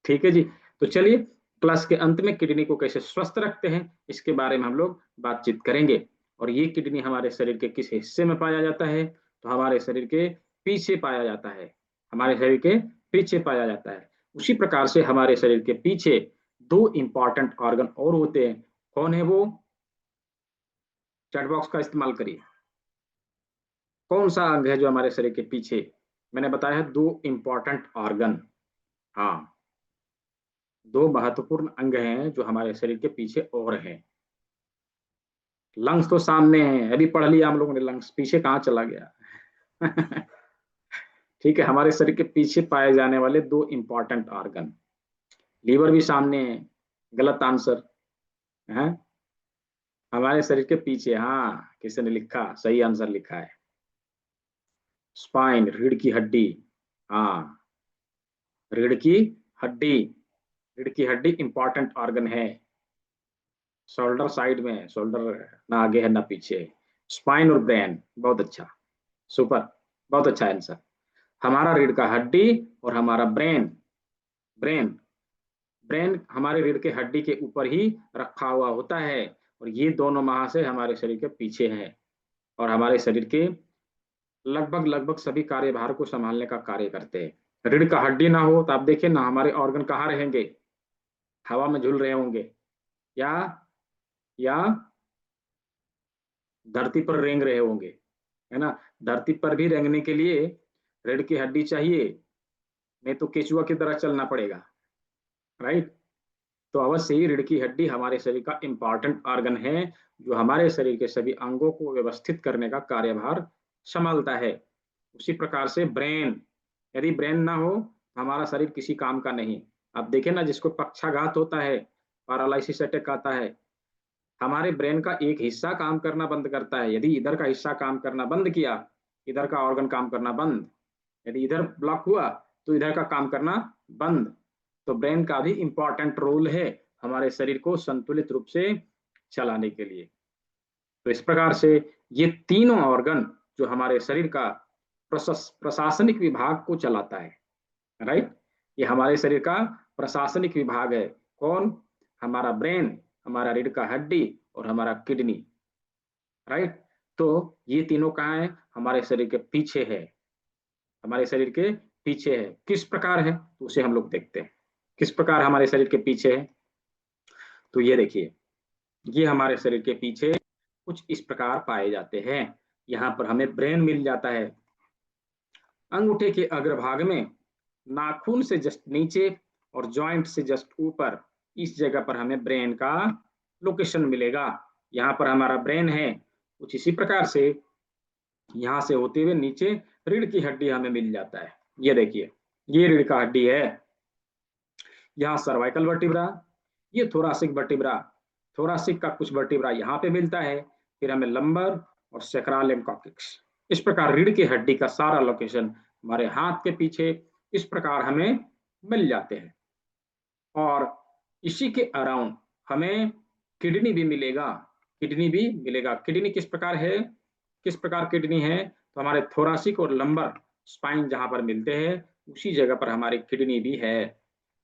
ठीक है जी। तो चलिए क्लास के अंत में किडनी को कैसे स्वस्थ रखते हैं इसके बारे में हम लोग बातचीत करेंगे। और ये किडनी हमारे शरीर के किस हिस्से में पाया जाता है, तो हमारे शरीर के पीछे पाया जाता है, हमारे शरीर के पीछे पाया जाता है। उसी प्रकार से हमारे शरीर के पीछे दो इंपॉर्टेंट ऑर्गन और होते हैं। कौन है वो, चैट बॉक्स का इस्तेमाल करिए। कौन सा अंग है जो हमारे शरीर के पीछे, मैंने बताया है दो इंपॉर्टेंट ऑर्गन, हाँ, दो महत्वपूर्ण अंग हैं जो हमारे शरीर के पीछे और हैं। लंग्स तो सामने हैं, अभी पढ़ लिया हम लोगों ने, लंग्स पीछे कहाँ चला गया। ठीक है, हमारे शरीर के पीछे पाए जाने वाले दो इंपॉर्टेंट ऑर्गन, लीवर भी सामने है, गलत आंसर है, हमारे शरीर के पीछे, हाँ किसी ने लिखा, सही आंसर लिखा है, स्पाइन, रीढ़ की हड्डी, हाँ रीढ़ की हड्डी, रीढ़ की हड्डी इंपॉर्टेंट ऑर्गन है। शोल्डर साइड में, शोल्डर ना आगे है ना पीछे, स्पाइन और ब्रेन, बहुत अच्छा, सुपर, बहुत अच्छा आंसर। हमारा रीढ़ का हड्डी और हमारा ब्रेन, ब्रेन ब्रेन हमारे रीढ़ के हड्डी के ऊपर ही रखा हुआ होता है, और ये दोनों महाशय हमारे शरीर के पीछे हैं और हमारे शरीर के लगभग लगभग सभी कार्यभार को संभालने का कार्य करते हैं। रीढ़ का हड्डी ना हो तो आप देखिए ना हमारे ऑर्गन कहाँ रहेंगे, हवा में झूल रहे होंगे, या या धरती पर रेंग रहे होंगे, है ना। धरती पर भी रेंगने के लिए रीढ़ की हड्डी चाहिए, नहीं तो केचुआ की तरह चलना पड़ेगा, राइट। तो अवश्य ही रीढ़ की हड्डी हमारे शरीर का इंपॉर्टेंट ऑर्गन है जो हमारे शरीर के सभी अंगों को व्यवस्थित करने का कार्यभार संभालता है। उसी प्रकार से ब्रेन, यदि ब्रेन ना हो तो हमारा शरीर किसी काम का नहीं। आप देखें ना, जिसको पक्षाघात होता है, पैरालिसिस अटैक आता है, हमारे ब्रेन का एक हिस्सा काम करना बंद करता है। यदि इधर का हिस्सा काम करना बंद किया, इधर का ऑर्गन काम करना बंद, यदि इधर ब्लॉक हुआ तो इधर का काम करना बंद। तो ब्रेन का भी इंपॉर्टेंट रोल है हमारे शरीर को संतुलित रूप से चलाने के लिए। तो इस प्रकार से ये तीनों ऑर्गन जो हमारे शरीर का प्रशासनिक विभाग को चलाता है, राइट, ये हमारे शरीर का प्रशासनिक विभाग है। कौन, हमारा ब्रेन, हमारा रीढ़ का हड्डी और हमारा किडनी, राइट। तो ये तीनों कहाँ है, हमारे शरीर के पीछे है, हमारे शरीर के पीछे है। किस प्रकार है तो उसे हम लोग देखते हैं, किस प्रकार हमारे शरीर के पीछे है। तो ये देखिए, ये हमारे शरीर के पीछे कुछ इस प्रकार पाए जाते हैं। यहाँ पर हमें ब्रेन मिल जाता है, अंगूठे के अग्रभाग में, नाखून से जस्ट नीचे और जॉइंट से जस्ट ऊपर, इस जगह पर हमें ब्रेन का लोकेशन मिलेगा। यहाँ पर हमारा ब्रेन है। कुछ इसी प्रकार से यहाँ से होते हुए नीचे रीढ़ की हड्डी हमें मिल जाता है। ये देखिए, ये रीढ़ का हड्डी है, यहाँ सर्वाइकल वर्टिब्रा, ये थोरासिक वर्टिब्रा, थोरासिक का कुछ वर्टिब्रा यहाँ पे मिलता है, फिर हमें लंबर और सेक्रल एंड कॉक्सिक्स। इस प्रकार रीढ़ की हड्डी का सारा लोकेशन हमारे हाथ के पीछे इस प्रकार हमें मिल जाते हैं। और इसी के अराउंड हमें किडनी भी मिलेगा, किडनी भी मिलेगा। किडनी किस प्रकार है, किस प्रकार किडनी है, तो हमारे थोरासिक और लंबर स्पाइन जहां पर मिलते हैं उसी जगह पर हमारी किडनी भी है।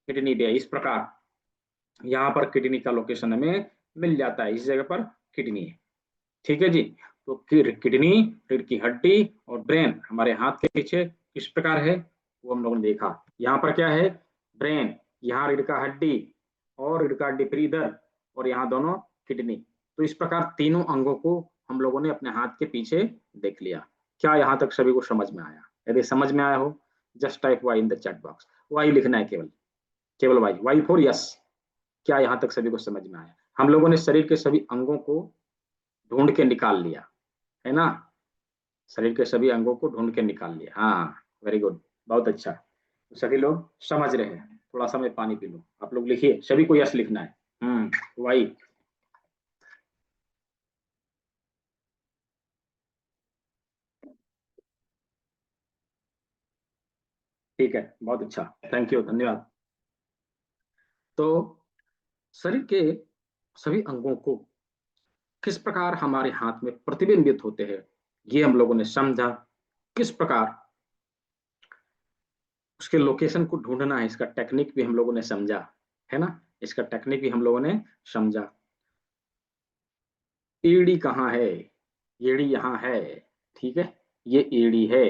किडनी भी है। इस प्रकार यहाँ पर किडनी का लोकेशन हमें मिल जाता है, इस जगह पर किडनी है। ठीक है जी। तो फिर किडनी, रीढ़ की हड्डी और ब्रेन हमारे हाथ के पीछे किस प्रकार है वो हम लोगों ने देखा। यहाँ पर क्या है, ब्रेन, यहाँ रीढ़ का हड्डी और रीढ़ का हड्डी फिर इधर, और यहाँ दोनों किडनी। तो इस प्रकार तीनों अंगों को हम लोगों ने अपने हाथ के पीछे देख लिया। क्या यहाँ तक सभी को समझ में आया? यदि समझ में आया हो just type Y in the chat box. Y लिखना है, केवल केवल वाई, वाई फॉर यस। क्या यहाँ तक सभी को समझ में आया? हम लोगों ने शरीर के सभी अंगों को ढूंढ के निकाल लिया, है ना? शरीर के सभी अंगों को ढूंढ के निकाल लिया। हाँ, वेरी गुड, बहुत अच्छा। तो सभी लोग समझ रहे हैं। थोड़ा सा मैं पानी पी लूं। आप लोग लिखिए, सभी को यस लिखना है। वही। ठीक है, बहुत अच्छा, थैंक यू, धन्यवाद। तो शरीर के सभी अंगों को किस प्रकार हमारे हाथ में प्रतिबिंबित होते हैं ये हम लोगों ने समझा। किस प्रकार उसके लोकेशन को ढूंढना है, इसका टेक्निक भी हम लोगों ने समझा, है ना? इसका टेक्निक भी हम लोगों ने समझा। एड़ी कहाँ है? एड़ी यहाँ है, ठीक है, ये एड़ी है।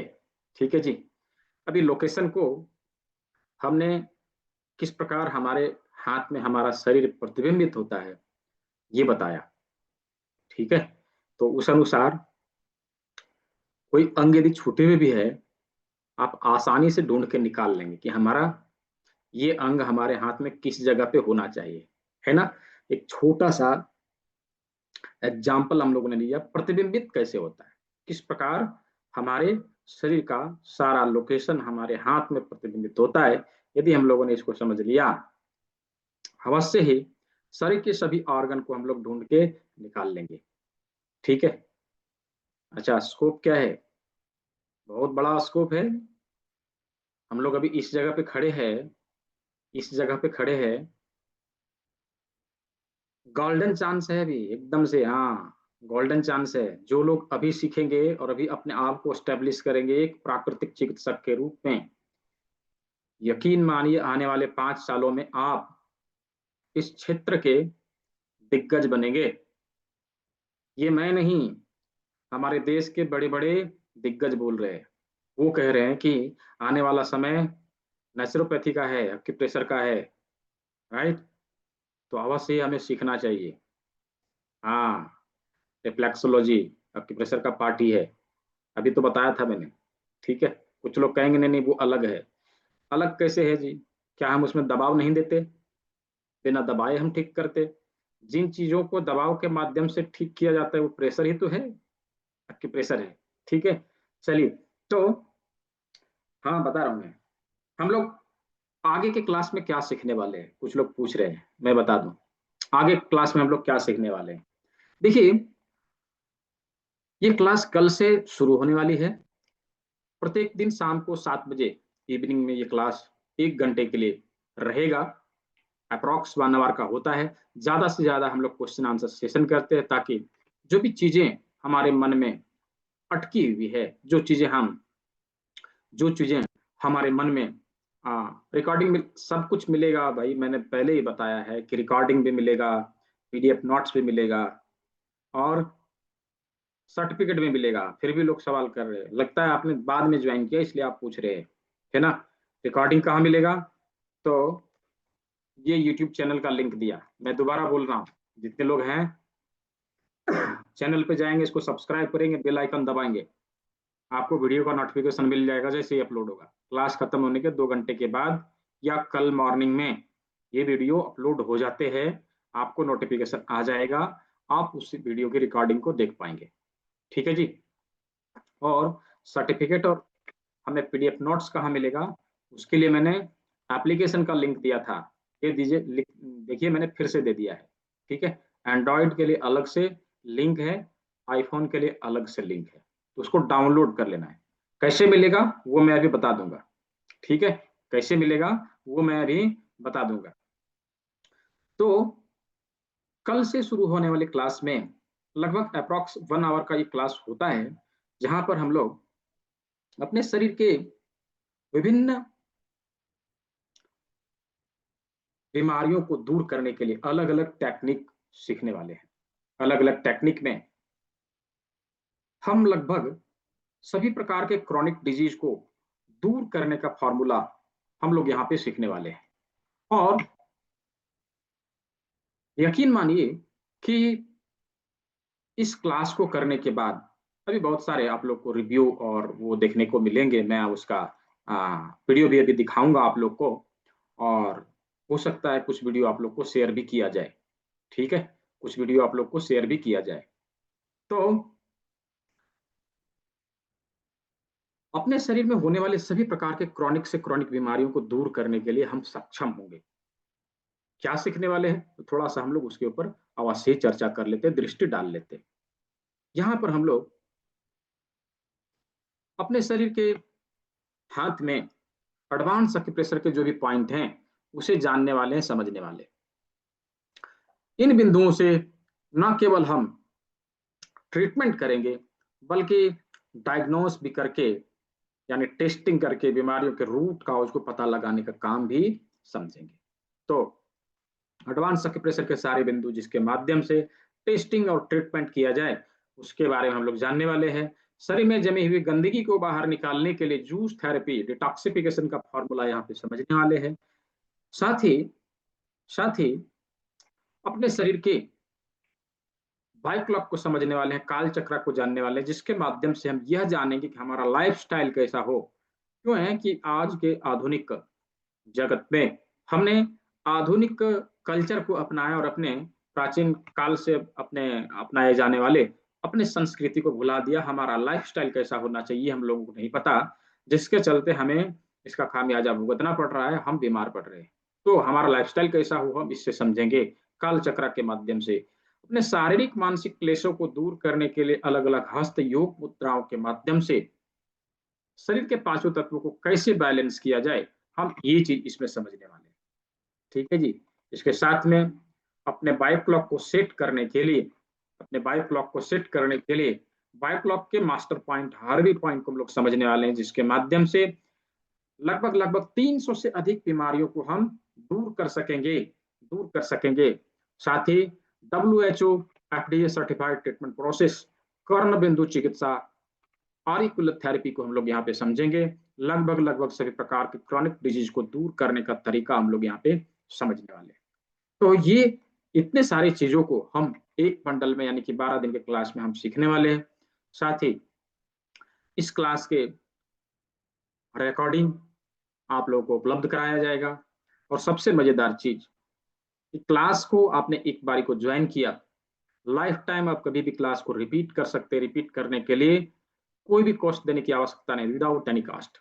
ठीक है जी। अभी लोकेशन को हमने किस प्रकार हमारे हाथ में हमारा शरीर प्रतिबिंबित होता है ये बताया। ठीक है। तो उस अनुसार कोई अंग यदि छूटे हुए भी है, आप आसानी से ढूंढ के निकाल लेंगे कि हमारा ये अंग हमारे हाथ में किस जगह पे होना चाहिए, है ना? एक छोटा सा एग्जाम्पल हम लोगों ने लिया, प्रतिबिंबित कैसे होता है, किस प्रकार हमारे शरीर का सारा लोकेशन हमारे हाथ में प्रतिबिंबित होता है। यदि हम लोगों ने इसको समझ लिया, अवश्य ही शरीर के सभी ऑर्गन को हम लोग ढूंढ के निकाल लेंगे। ठीक है। अच्छा, स्कोप क्या है? बहुत बड़ा स्कोप है। हम लोग अभी इस जगह पे खड़े हैं, इस जगह पे खड़े हैं, गोल्डन चांस है अभी एकदम से। हाँ, गोल्डन चांस है। जो लोग अभी सीखेंगे और अभी अपने आप को स्टेब्लिश करेंगे एक प्राकृतिक चिकित्सक के रूप में, यकीन मानिए आने वाले 5 सालों में आप इस क्षेत्र के दिग्गज बनेंगे। ये मैं नहीं, हमारे देश के बड़े बड़े दिग्गज बोल रहे हैं। वो कह रहे हैं कि आने वाला समय नेचुरोपैथी का है, एक्यूप्रेशर का है। राइट। तो अवश्य ही हमें सीखना चाहिए। हाँ, रिफ्लेक्सोलॉजी एक्यूप्रेशर का पार्ट ही है। अभी तो बताया था मैंने। ठीक है। कुछ लोग कहेंगे नहीं नहीं वो अलग है। अलग कैसे है जी? क्या हम उसमें दबाव नहीं देते? बिना दबाए हम ठीक करते। जिन चीजों को दबाव के माध्यम से ठीक किया जाता है वो प्रेशर ही तो है, एक्यूप्रेशर है। ठीक है। चलिए। तो हाँ, बता रहा हूँ हम लोग आगे के क्लास में क्या सीखने वाले हैं, कुछ लोग पूछ रहे हैं, मैं बता दूं आगे क्लास में हम लोग क्या सीखने वाले हैं। देखिए, ये क्लास कल से शुरू होने वाली है। प्रत्येक दिन शाम को 7 बजे इवनिंग में ये क्लास 1 घंटे के लिए रहेगा। अप्रॉक्स 1 आवर का होता है। ज्यादा से ज्यादा हम लोग क्वेश्चन आंसर सेशन करते हैं ताकि जो भी चीजें हमारे मन में अटकी हुई है, जो चीजें हमारे मन में, रिकॉर्डिंग में सब कुछ मिलेगा भाई। मैंने पहले ही बताया है कि रिकॉर्डिंग भी मिलेगा, पीडीएफ नोट्स भी मिलेगा और सर्टिफिकेट भी मिलेगा। फिर भी लोग सवाल कर रहे हैं, लगता है आपने बाद में ज्वाइन किया इसलिए आप पूछ रहे हैं, है ना? रिकॉर्डिंग कहाँ मिलेगा? तो ये यूट्यूब चैनल का लिंक दिया, मैं दोबारा बोल रहा हूँ। जितने लोग हैं चैनल पे जाएंगे, इसको सब्सक्राइब करेंगे, बेल आइकन दबाएंगे, आपको वीडियो का नोटिफिकेशन मिल जाएगा जैसे ही अपलोड होगा। क्लास खत्म होने के 2 घंटे के बाद या कल मॉर्निंग में ये वीडियो अपलोड हो जाते हैं, आपको नोटिफिकेशन आ जाएगा। आप उस वीडियो की रिकॉर्डिंग को देख पाएंगे। ठीक है जी। और सर्टिफिकेट और हमें पीडीएफ नोट्स कहाँ मिलेगा, उसके लिए मैंने एप्लीकेशन का लिंक दिया था। ये दीजिए, देखिए मैंने फिर से दे दिया है। ठीक है। एंड्रॉयड के लिए अलग से लिंक है, आईफोन के लिए अलग से लिंक है, तो उसको डाउनलोड कर लेना है। कैसे मिलेगा वो मैं अभी बता दूंगा। ठीक है। कैसे मिलेगा वो मैं अभी बता दूंगा। तो कल से शुरू होने वाली क्लास में लगभग अप्रॉक्स 1 आवर का ये क्लास होता है, जहां पर हम लोग अपने शरीर के विभिन्न बीमारियों को दूर करने के लिए अलग अलग टेक्निक सीखने वाले हैं। अलग अलग टेक्निक में हम लगभग सभी प्रकार के क्रॉनिक डिजीज को दूर करने का फॉर्मूला हम लोग यहाँ पे सीखने वाले हैं। और यकीन मानिए कि इस क्लास को करने के बाद अभी बहुत सारे आप लोग को रिव्यू और वो देखने को मिलेंगे। मैं उसका वीडियो भी अभी दिखाऊंगा आप लोग को, और हो सकता है कुछ वीडियो आप लोग को शेयर भी किया जाए। ठीक है, कुछ वीडियो आप लोग को शेयर भी किया जाए। तो अपने शरीर में होने वाले सभी प्रकार के क्रॉनिक से क्रॉनिक बीमारियों को दूर करने के लिए हम सक्षम होंगे। क्या सीखने वाले हैं, तो थोड़ा सा हम लोग उसके ऊपर अवश्य चर्चा कर लेते हैं, दृष्टि डाल लेते हैं। यहाँ पर हम लोग अपने शरीर के हाथ में एडवांस एक्यूप्रेशर के जो भी पॉइंट हैं उसे जानने वाले हैं, समझने वाले। इन बिंदुओं से न केवल हम ट्रीटमेंट करेंगे बल्कि डायग्नोस भी करके, यानी टेस्टिंग करके बीमारियों के रूट काज को पता लगाने का काम भी समझेंगे। तो एडवांस एक्यूप्रेशर के सारे बिंदु जिसके माध्यम से टेस्टिंग और ट्रीटमेंट किया जाए उसके बारे में हम लोग जानने वाले हैं। शरीर में जमी हुई गंदगी को बाहर निकालने के लिए जूस थेरेपी, डिटॉक्सिफिकेशन का फॉर्मूला यहाँ पे समझने वाले हैं। साथ ही साथ ही अपने शरीर के बायोक्लॉक को समझने वाले हैं, काल चक्र को जानने वाले हैं, जिसके माध्यम से हम यह जानेंगे कि हमारा लाइफस्टाइल कैसा हो। क्यों है कि आज के आधुनिक जगत में हमने आधुनिक कल्चर को अपनाया और अपने प्राचीन काल से अपने अपनाए जाने वाले अपने संस्कृति को भुला दिया। हमारा लाइफस्टाइल कैसा होना चाहिए हम लोगों को नहीं पता, जिसके चलते हमें इसका खामियाजा भुगतना पड़ रहा है, हम बीमार पड़ रहे हैं। तो हमारा लाइफस्टाइल कैसा हो हम इससे समझेंगे काल चक्र के माध्यम से। अपने शारीरिक मानसिक क्लेशों को दूर करने के लिए अलग अलग हस्त योग मुद्राओं के माध्यम से शरीर के पांचों तत्वों को कैसे बैलेंस किया जाए, हम ये चीज इसमें समझने वाले हैं। ठीक है जी। इसके साथ में अपने बायो क्लॉक को सेट करने के लिए, अपने बायो क्लॉक को सेट करने के लिए बायो क्लॉक के मास्टर पॉइंट, हार्वी पॉइंट को हम लोग समझने वाले हैं, जिसके माध्यम से लगभग लगभग 300 से अधिक बीमारियों को हम दूर कर सकेंगे। साथ ही WHO FDA certified treatment process, कर्ण बिंदु चिकित्सा, ऑरिकुलर थेरेपी को हम लोग यहाँ पे समझेंगे। लगभग लगभग सभी प्रकार के क्रॉनिक डिजीज को दूर करने का तरीका हम लोग यहाँ पे समझने वाले हैं। तो ये इतने सारी चीजों को हम एक बंडल में यानी कि 12 दिन के क्लास में हम सीखने वाले हैं। साथ ही इस क्लास के रिकॉर्डिंग आप लोगों को उपलब्ध कराया जाएगा। और सबसे मजेदार चीज, क्लास को आपने एक बारी को ज्वाइन किया, लाइफ टाइम आप कभी भी क्लास को रिपीट कर सकते हैं। रिपीट करने के लिए कोई भी कॉस्ट देने की आवश्यकता नहीं, without any cost.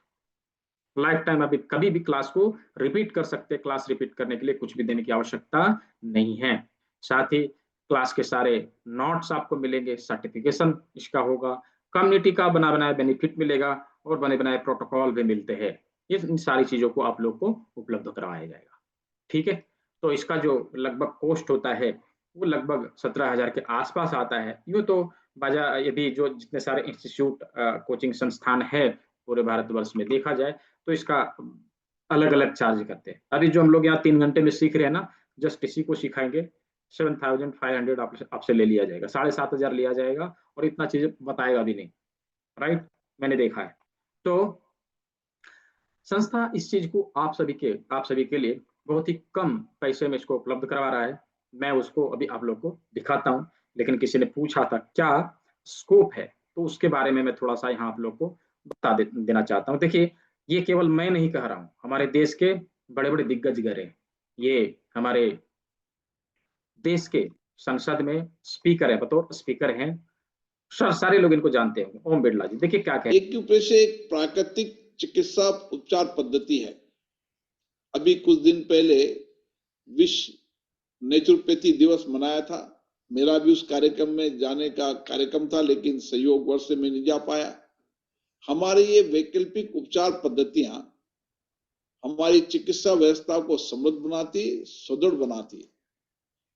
Life time आप कभी भी क्लास को रिपीट कर सकते हैं। क्लास रिपीट करने के लिए कुछ भी देने की आवश्यकता नहीं है। साथ ही क्लास के सारे नोट्स आपको मिलेंगे, सर्टिफिकेशन इसका होगा, कम्युनिटी का बना बनाया बेनिफिट मिलेगा और बने बनाए प्रोटोकॉल भी मिलते हैं। ये इन सारी चीजों को आप लोग को उपलब्ध करवाया जाएगा। ठीक है। तो इसका जो लगभग कॉस्ट होता है वो लगभग 17,000 के आसपास आता है। यूँ तो बाजार यदि जो जितने सारे इंस्टीट्यूट कोचिंग संस्थान है पूरे भारतवर्ष में देखा जाए तो इसका अलग अलग चार्ज करते हैं। अभी जो हम लोग यहाँ 3 घंटे में सीख रहे हैं ना, जस्ट इसी को सिखाएंगे 7,500 आपसे ले लिया जाएगा, 7,500 लिया जाएगा और इतना चीज बताएगा भी नहीं। राइट, मैंने देखा है। तो संस्था इस चीज को आप सभी के लिए बहुत ही कम पैसे में इसको उपलब्ध करवा रहा है। मैं उसको अभी आप लोग को दिखाता हूँ। लेकिन किसी ने पूछा था क्या स्कोप है, तो उसके बारे में मैं थोड़ा सा यहाँ आप लोग को देना चाहता हूँ। देखिए, ये केवल मैं नहीं कह रहा हूँ, हमारे देश के बड़े बड़े दिग्गज हैं। ये हमारे देश के संसद में स्पीकर है, बतौर स्पीकर हैं। सारे लोग इनको जानते हैं। ओम बिरला जी, देखिए क्या कहते हैं। एक्यूप्रेशर एक प्राकृतिक चिकित्सा उपचार पद्धति है। अभी कुछ दिन पहले विश्व नेचुरोपैथी दिवस मनाया था। मेरा भी उस कार्यक्रम में जाने का कार्यक्रम था, लेकिन संयोगवश से मैं नहीं जा पाया। हमारी ये वैकल्पिक उपचार पद्धतियां हमारी चिकित्सा व्यवस्था को समृद्ध बनाती, सुदृढ़ बनाती।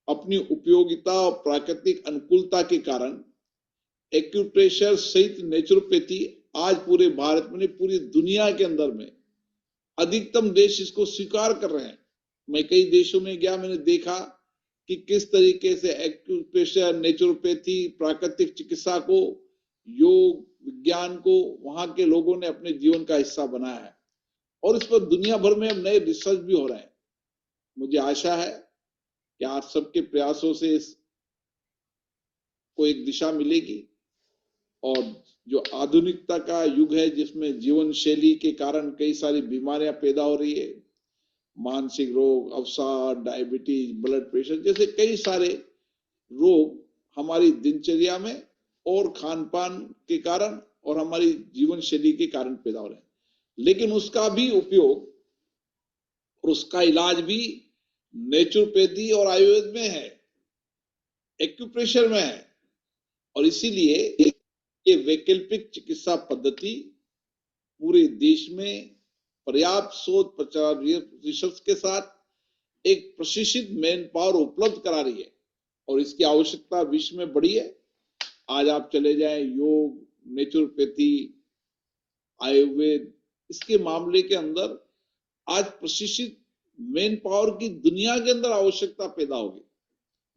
अपनी उपयोगिता और प्राकृतिक अनुकूलता के कारण एक्यूप्रेशर सहित नेचुरोपैथी आज पूरे भारत में नहीं, पूरी दुनिया के अंदर में अधिकतम देश इसको स्वीकार कर रहे हैं। मैं कई देशों में गया, मैंने देखा कि किस तरीके से एक्यूप्रेशर, नेचुरोपैथी, प्राकृतिक चिकित्सा को, योग विज्ञान को वहां के लोगों ने अपने जीवन का हिस्सा बनाया है और इस पर दुनिया भर में अब नए रिसर्च भी हो रहे हैं। मुझे आशा है कि आप सबके प्रयासों से को एक दिशा मिलेगी और जो आधुनिकता का युग है जिसमें जीवन शैली के कारण कई सारी बीमारियां पैदा हो रही है, मानसिक रोग, अवसाद, डायबिटीज, ब्लड प्रेशर जैसे कई सारे रोग हमारी दिनचर्या में और खान पान के कारण और हमारी जीवन शैली के कारण पैदा हो रहे हैं, लेकिन उसका भी उपयोग और उसका इलाज भी नेचुरोपैथी और आयुर्वेद में है, एक्यूप्रेशर में है। और इसीलिए ये वैकल्पिक चिकित्सा पद्धति पूरे देश में पर्याप्त शोध प्रचार रिसर्च के साथ एक प्रशिक्षित मैन पावर उपलब्ध करा रही है और इसकी आवश्यकता विश्व में बढ़ी है। आज आप चले जाएं, योग, नेचुरोपैथी, आयुर्वेद, इसके मामले के अंदर आज प्रशिक्षित मैन पावर की दुनिया के अंदर आवश्यकता पैदा होगी।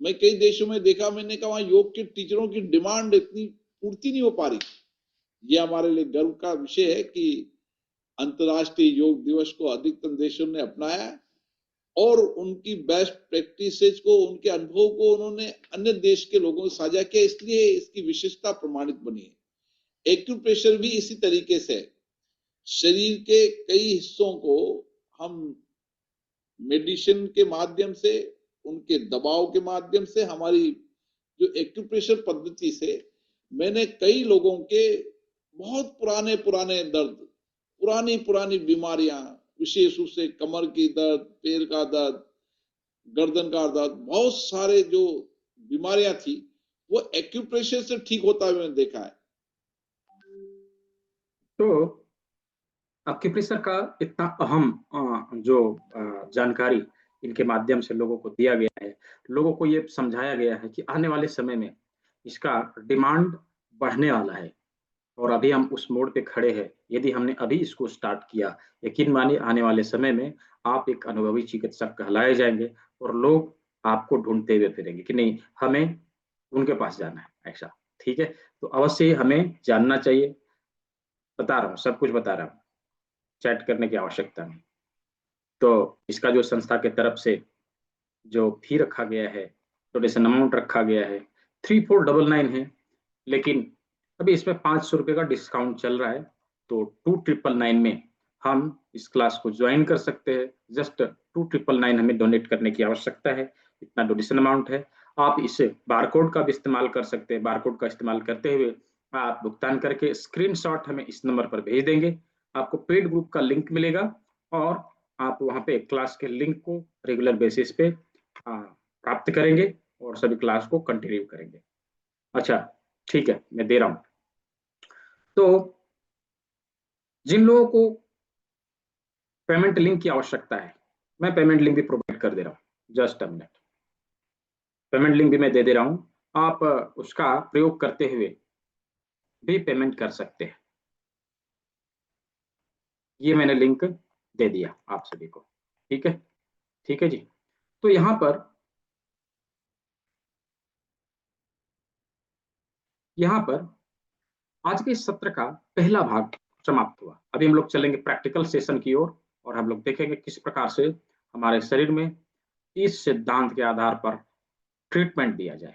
मैं कई देशों में देखा, मैंने कहा वहां योग के टीचरों की डिमांड इतनी पूर्ति नहीं हो पा रही। ये हमारे लिए गर्व का विषय है कि अंतर्राष्ट्रीय योग दिवस को अधिकतम देशों ने अपनाया और उनकी बेस्ट प्रैक्टिसेस को, उनके अनुभव को उन्होंने अन्य देश के लोगों से साझा किया, इसलिए इसकी विशेषता प्रमाणित बनी है। एक्यूप्रेशर भी इसी तरीके से शरीर के कई हिस्सों को हम मेडिसिन के माध्यम से, उनके दबाव के माध्यम से, हमारी जो एक्यूप्रेशर पद्धति से मैंने कई लोगों के बहुत पुराने पुराने दर्द, पुरानी पुरानी बीमारियां, विशेष रूप से कमर की दर्द, पैर का दर्द, गर्दन का दर्द, बहुत सारे जो बीमारियां थी वो एक्यूप्रेशर से ठीक होता हुआ मैंने देखा है। तो एक्यूप्रेशर का इतना अहम जो जानकारी इनके माध्यम से लोगों को दिया गया है, लोगों को ये समझाया गया है कि आने वाले समय में इसका डिमांड बढ़ने वाला है और अभी हम उस मोड़ पे खड़े हैं। यदि हमने अभी इसको स्टार्ट किया, यकीन मानिए आने वाले समय में आप एक अनुभवी चिकित्सक कहलाए जाएंगे और लोग आपको ढूंढते हुए फिरेंगे कि नहीं, हमें उनके पास जाना है ऐसा। ठीक है, तो अवश्य हमें जानना चाहिए। बता रहा हूँ, सब कुछ बता रहा हूँ, चैट करने की आवश्यकता नहीं। तो इसका जो संस्था के तरफ से जो फी रखा गया है, डोनेशन अमाउंट रखा गया है 3499 है, लेकिन अभी इसमें 500 रुपये का डिस्काउंट चल रहा है, तो 2999 में हम इस क्लास को ज्वाइन कर सकते हैं। जस्ट 2999 हमें डोनेट करने की आवश्यकता है, इतना डोनेशन अमाउंट है। आप इस बारकोड का भी इस्तेमाल कर सकते हैं। बारकोड का इस्तेमाल करते हुए आप भुगतान करके स्क्रीनशॉट हमें इस नंबर पर भेज देंगे, आपको पेड ग्रुप का लिंक मिलेगा और आप वहां पे क्लास के लिंक को रेगुलर बेसिस पे प्राप्त करेंगे और सभी क्लास को कंटिन्यू करेंगे। अच्छा ठीक है, मैं दे रहा हूं। तो जिन लोगों को पेमेंट लिंक की आवश्यकता है, मैं पेमेंट लिंक भी प्रोवाइड कर दे रहा हूं। Just a minute, payment link भी मैं दे दे रहा हूं, आप उसका प्रयोग करते हुए भी पेमेंट कर सकते हैं। ये मैंने लिंक दे दिया आप सभी को। ठीक है, ठीक है जी। तो यहां पर आज के इस सत्र का पहला भाग समाप्त हुआ। अभी हम लोग चलेंगे प्रैक्टिकल सेशन की ओर और हम लोग देखेंगे किस प्रकार से हमारे शरीर में इस सिद्धांत के आधार पर ट्रीटमेंट दिया जाए।